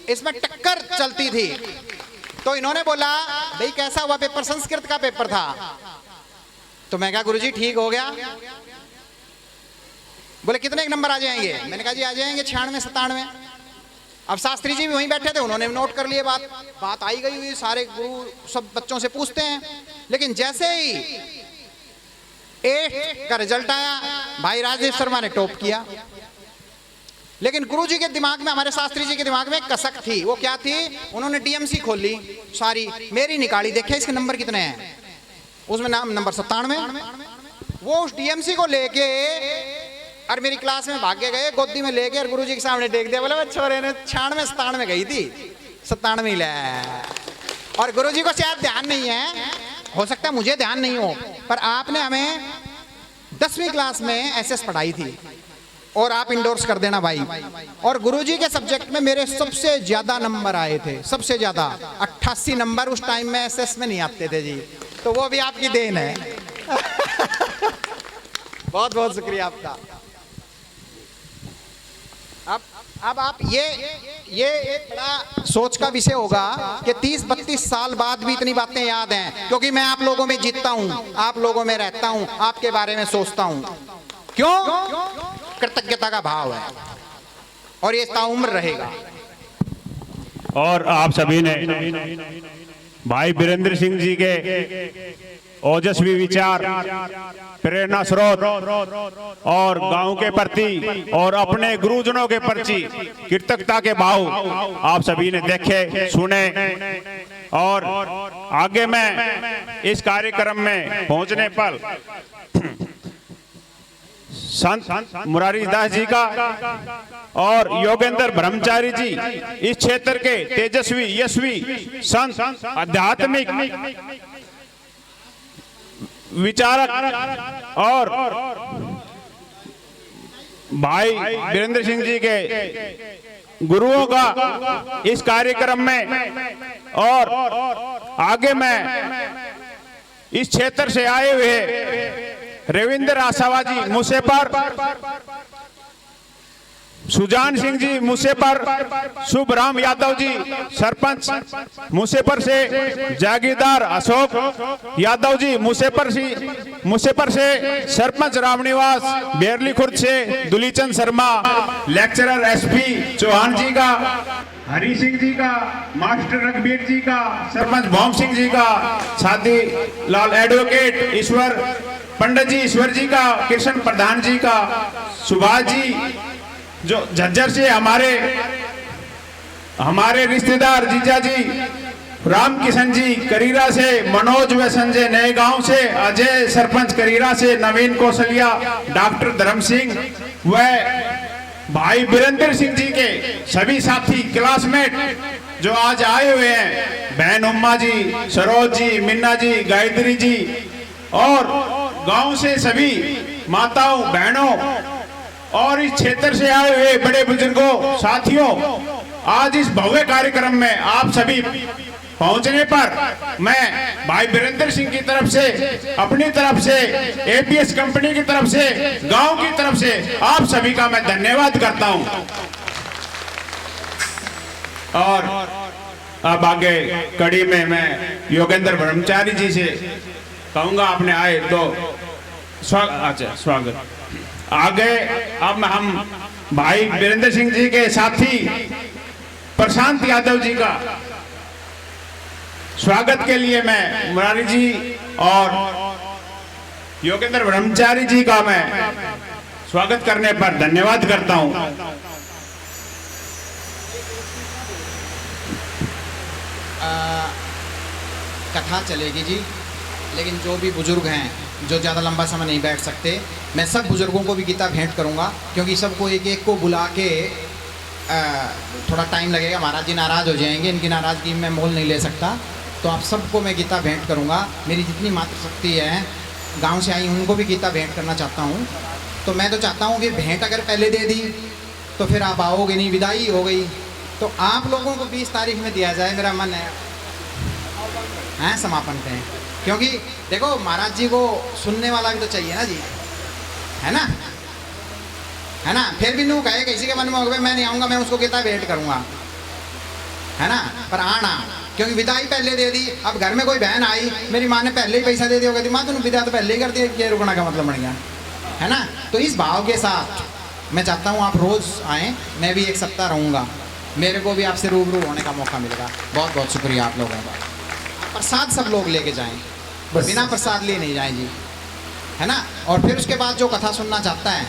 इसमें टक्कर चलती थी। तो इन्होंने बोला भाई कैसा हुआ पेपर? संस्कृत का पेपर था। तो मैं कहा गुरुजी ठीक हो गया। बोले कितने नंबर आ जाएंगे? मैंने कहा जी आ जाएंगे 96 97। अब शास्त्री जी भी वहीं बैठे थे, उन्होंने नोट कर लिए बात आई गई हुई। सारे गुरु सब बच्चों से पूछते हैं, लेकिन जैसे ही 8 का रिजल्ट आया, भाई राजदीप शर्मा ने टॉप किया। लेकिन गुरुजी के दिमाग में, हमारे शास्त्री जी के दिमाग में एक कसक थी। वो क्या थी? उन्होंने डीएमसी खोल ली सारी, मेरी निकाली, देखे इसके नंबर कितने हैं, उसमें नंबर 97। वो उस डीएमसी को लेके और मेरी क्लास में भागे गए, गोदी में लेके और गुरुजी के सामने टेक दिया। बोले छोरे ने 96 97 गई थी, 97 ले। और गुरुजी को शायद ध्यान नहीं है, हो सकता है मुझे ध्यान नहीं हो, पर आपने हमें 10वीं क्लास में एसएस पढ़ाई थी और आप इंडोर्स कर देना भाई। और गुरुजी के सब्जेक्ट में मेरे सबसे ज्यादा नंबर आए थे, सबसे ज्यादा 88 नंबर। उस टाइम में एसएस में नहीं आते थे जी, तो वो भी आपकी देन है। बहुत बहुत शुक्रिया आपका। अब आप ये एक बड़ा सोच का विषय होगा कि 30-32 साल बाद भी इतनी बातें याद हैं, क्योंकि मैं आप लोगों में जीता हूं, आप लोगों में रहता हूं, आपके बारे में सोचता हूं। क्यों? कृतज्ञता का भाव है और ये ताउम्र रहेगा। और आप सभी ने भाई वीरेंद्र सिंह जी के ओजस्वी विचार, प्रेरणा स्रोत और गांव के प्रति और अपने गुरुजनों के प्रति कृतज्ञता के भाव आप सभी ने देखे, सुने। और आगे मैं इस कार्यक्रम में पहुंचने पर संत मुरारी दास जी का और योगेंद्र ब्रह्मचारी जी, इस क्षेत्र के तेजस्वी यशस्वी संत, आध्यात्मिक विचारक और भाई वीरेंद्र सिंह जी के गुरुओं का इस कार्यक्रम में। और आगे मैं इस क्षेत्र से आए हुए रविंद्र आशावाजी मुसेपर, सुजान सिंह जी मुसेपर, शुभराम यादव जी सरपंच मुसेपर से, जागीरदार अशोक यादव जी मुसेपर से, सरपंच रामनिवास बेरली खुर्द से, दुलीचंद शर्मा, लेक्चरर एसपी चौहान जी का, हरी सिंह जी का, मास्टर रघुबीर जी का, सरपंच भौम सिंह जी का, शादी लाल एडवोकेट ईश्वर पंडित जी, ईश्वर जी का, कृष्ण प्रधान जी का, सुभाष जी जो झज्जर से, हमारे रिश्तेदार जीजा जी, राम किशन जी करीरा से, मनोज व संजय नए गांव से, अजय सरपंच करीरा से, नवीन कौशलिया, डॉक्टर धर्म सिंह व भाई वीरेंद्र सिंह जी के सभी साथी क्लासमेट जो आज आए हुए हैं, बहन उम्मा जी, सरोज जी, मिन्ना जी, गायत्री जी और गांव से सभी माताओं बहनों और इस क्षेत्र से आए हुए बड़े बुजुर्गों साथियों, आज इस भव्य कार्यक्रम में आप सभी पहुंचने पर मैं भाई वीरेंद्र सिंह की तरफ से, अपनी तरफ से, एपीएस कंपनी की तरफ से, गांव की तरफ से आप सभी का मैं धन्यवाद करता हूं। और अब आगे कड़ी में मैं योगेंद्र ब्रह्मचारी जी से कहूंगा, आपने आए तो स्वागत। आगे अब हम भाई वीरेंद्र सिंह जी के साथी प्रशांत यादव जी का स्वागत के लिए मैं मुरारी जी और योगेंद्र ब्रह्मचारी जी का मैं स्वागत करने पर धन्यवाद करता हूं। कथा चलेगी जी, लेकिन जो भी बुजुर्ग हैं जो ज़्यादा लंबा समय नहीं बैठ सकते, मैं सब बुजुर्गों को भी गीता भेंट करूंगा, क्योंकि सबको एक एक को बुला के थोड़ा टाइम लगेगा, महाराज जी नाराज़ हो जाएंगे, इनकी नाराज़गी में मोल नहीं ले सकता। तो आप सबको मैं गीता भेंट करूंगा। मेरी जितनी मातृशक्ति है, गांव से आई उनको भी गीता भेंट करना चाहता हूं। तो मैं तो चाहता हूं कि भेंट अगर पहले दे दी तो फिर आप आओगे नहीं, विदाई हो गई, तो आप लोगों को 20 तारीख में दिया जाए, मेरा मन है समापन करें। क्योंकि देखो महाराज जी को सुनने वाला भी तो चाहिए ना जी, है ना, है ना। फिर भी नू कहे किसी के मन में हो गया मैं नहीं आऊँगा, मैं उसको गीता भेंट करूँगा, है ना, पर आना, क्योंकि विदाई पहले दे दी। अब घर में कोई बहन आई, मेरी माँ ने पहले ही पैसा दे दिया, कहती माँ तूने विदा तो पहले ही कर दिया, ये रुकना का मतलब बन गया, है ना। तो इस भाव के साथ मैं चाहता हूँ आप रोज़ आएँ, मैं भी एक सप्ताह रहूँगा, मेरे को भी आपसे रूबरू होने का मौका मिलेगा। बहुत बहुत शुक्रिया आप लोगों का। प्रसाद सब लोग लेके जाएं, बिना प्रसाद लिए नहीं जाएं जी, है ना। और फिर उसके बाद जो कथा सुनना चाहता है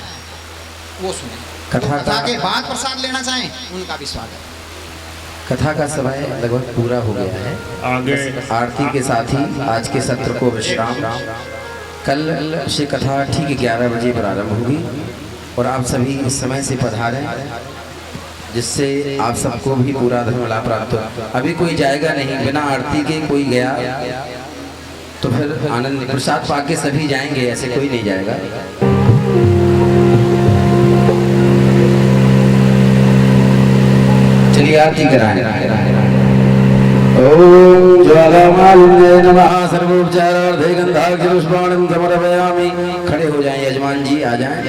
वो सुने, कथा के बाद प्रसाद लेना चाहें उनका भी स्वागत। कथा का समय लगभग पूरा हो गया है। आगे आरती के साथ ही आज के सत्र को विश्राम। कल से कथा ठीक 11 बजे प्रारंभ होगी और आप सभी इस समय से पधारें, जिससे आप सबको भी पूरा धर्म लाभ प्राप्त हो। अभी कोई जाएगा नहीं, बिना आरती के कोई गया तो फिर आनंद प्रसाद पाके सभी जाएंगे, ऐसे कोई नहीं जाएगा। चलिए आरती कराएं। ओम ज्वालामालिन्ये नमः सर्वोपचारार्थे गंधाक्षरपुष्पाणं समर्पयामि। खड़े हो जाएं यजमान जी, आ जाएं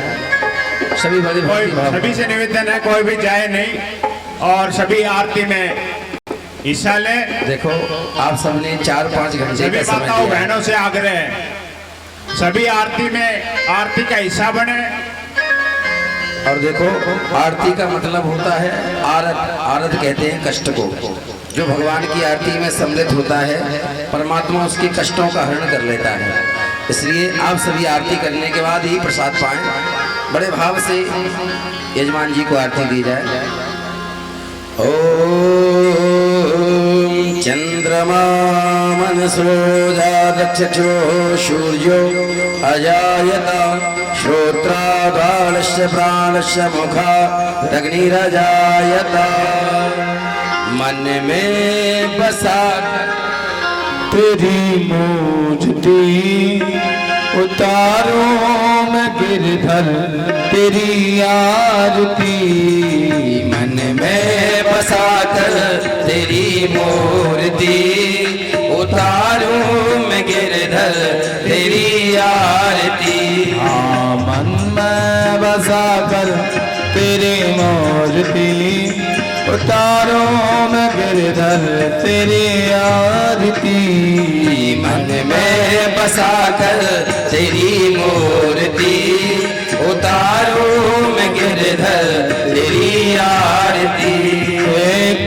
सभी बड़े सभी से निवेदन है कोई भी जाए नहीं और सभी आरती में हिस्सा ले। देखो आप सबने 4-5 घंटे का समय दिया। बहनों से आग्रह है सभी आरती में आरती का हिस्सा बने। और देखो आरती का मतलब होता है आरत, आरत कहते हैं कष्ट को। जो भगवान की आरती में सम्मिलित होता है परमात्मा उसके कष्टों का हरण कर लेता है। इसलिए आप सभी आरती करने के बाद ही प्रसाद पाएं। बड़े भाव से यजमान जी को आरती दी जाए। ओम चंद्रमा मनसो जातचक्षो सूर्यो अजायत श्रोत्रादालस्य प्राणस्य मुखा अग्निरजायत। मन में बसा तेरी मूर्ति उतारो मैं गिरधर तेरी आरती। मन में बसा कर तेरी मूर्ति उतारूं मैं गिरधर तेरी आरती। मन में बसा कर तेरी मूर्ति उतारो मैं गिरधर तेरी आरती। मन में बसा कर तेरी मूर्ति उतारूं मैं गिरधर तेरी आरती।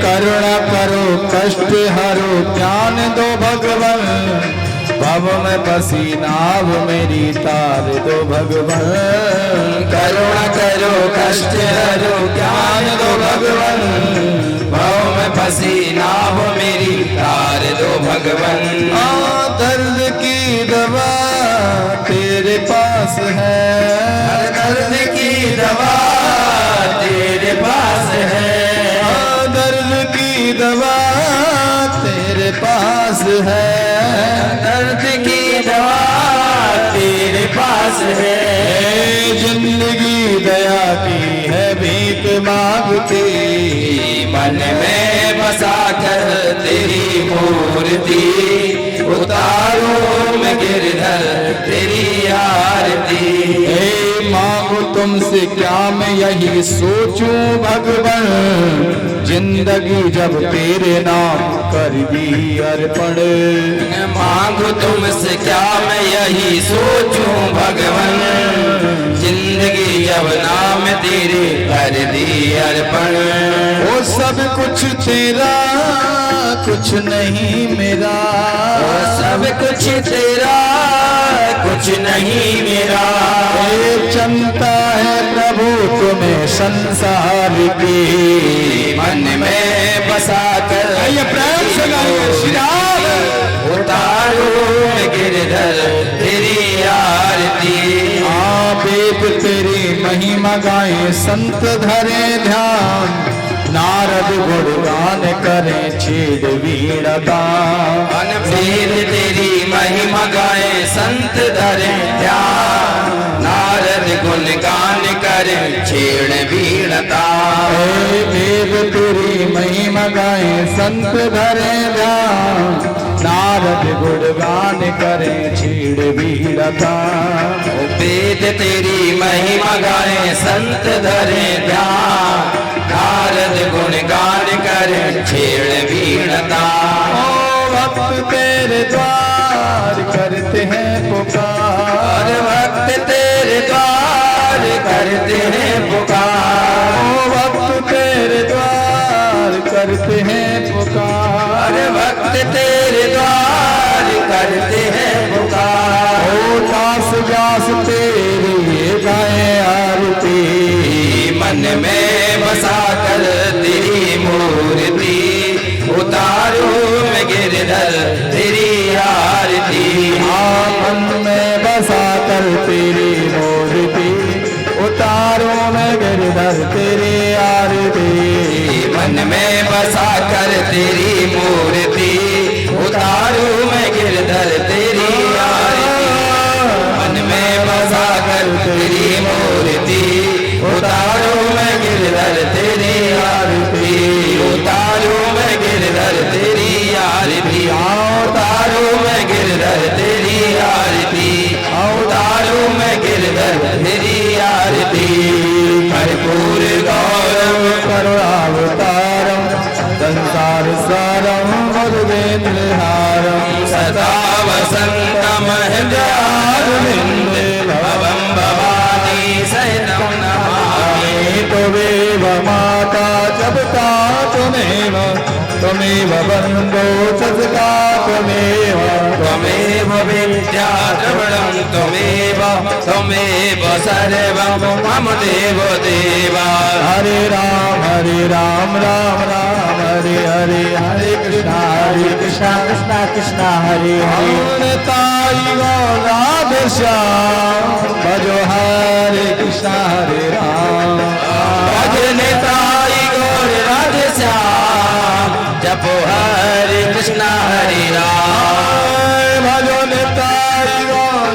करुणा करो कष्ट हरो ज्ञान दो भगवन। भव में बसी नाव मेरी तार दो भगवन। करुणा करो कष्ट हरो ज्ञान दो भगवन। भव में फंसी नाव मेरी तार दो भगवन। दर्द की दवा तेरे पास है। हर दर्द की दवा तेरे पास है। दर्द की दवा तेरे पास है। दर्द की दवा तेरे पास है। जिंदगी दया की है भीख मांगती। मन में बसा कर तेरी मूर्ति उतारूं मैं गिरधर तेरी आरती। मांगो तो तुमसे क्या मैं यही सोचूं भगवन, जिंदगी जब तेरे नाम कर दी अर्पण। मांगू तुमसे क्या मैं यही सोचूं भगवन, जिंदगी जब नाम तेरे कर दी अर्पण। वो सब कुछ तेरा कुछ नहीं मेरा, वो सब कुछ तेरा कुछ नहीं मेरा। ये चलता है प्रभु तुम्हें संसार की, मन में बसा कर प्रेम से गाइए श्री राम। उतारो गिरधर तेरी आरती, आप एक तेरी महिमा गाए संत धरे ध्यान, नारद गुणगान करें छेद वीणता। वेद तेरी महिमा गाए संत धरे ध्यान, नारद गुणगान करे छेड़ वीणता। वेद तेरी महिमा गाए संत धरे ध्यान, नारद गुणगान करें छेड़ वीणता। वेद तेरी महिमा गाए संत धरे ध्यान, नारद गुणगान करे छेड़ वीणता। भक्त तेरे द्वार करते हैं पुकार, भक्त तेरे द्वार करते हैं पुकार। भक्त तेरे द्वार करते हैं पुकार, भक्त तेरे द्वार करते हैं पुकार। ओ दास व्यास तेरी गाए आरती, मन में बसा कर तेरी मूर्ति, उतारो मैं गिरधर तेरी आरती। मन में बसा कर तेरी मूर्ति, उतारो मैं गिरधर तेरी आरती। मन में बसा कर तेरी मूर्ति, उतारो मैं गिरधर तेरी आरती। मन में बसा कर तेरी मूर्ति, उतारो मैं गिरधर तेरी आरती। उतारो मैं गिरधर तेरी आरती। उतारो मैं गिरधर तेरी आरती। उतारो मैं गिरधर तेरी आरती। कर्पूर गौरव करुणावतारम संसार सारम मधुवेन्द्रहारम, सदा वसंतम हृदयारविंदे भवं भवानी सहितं नमामि। त्वमेव माता जपता त्वमेव, त्वमेव बन्धो ससका त्वमेव, त्वमेव विद्या द्रविणं त्वमेव, त्वमेव सर्वं मम देव देवा। हरे राम राम राम हरे हरे, हरे कृष्णा कृष्णा कृष्णा हरे हरे। ताई राधे श्याम भजो हरे कृष्णा हरे राम। भजने ताई गौर राधे श्याम, जपो हरे कृष्णा हरे राम। भजो ताई गौर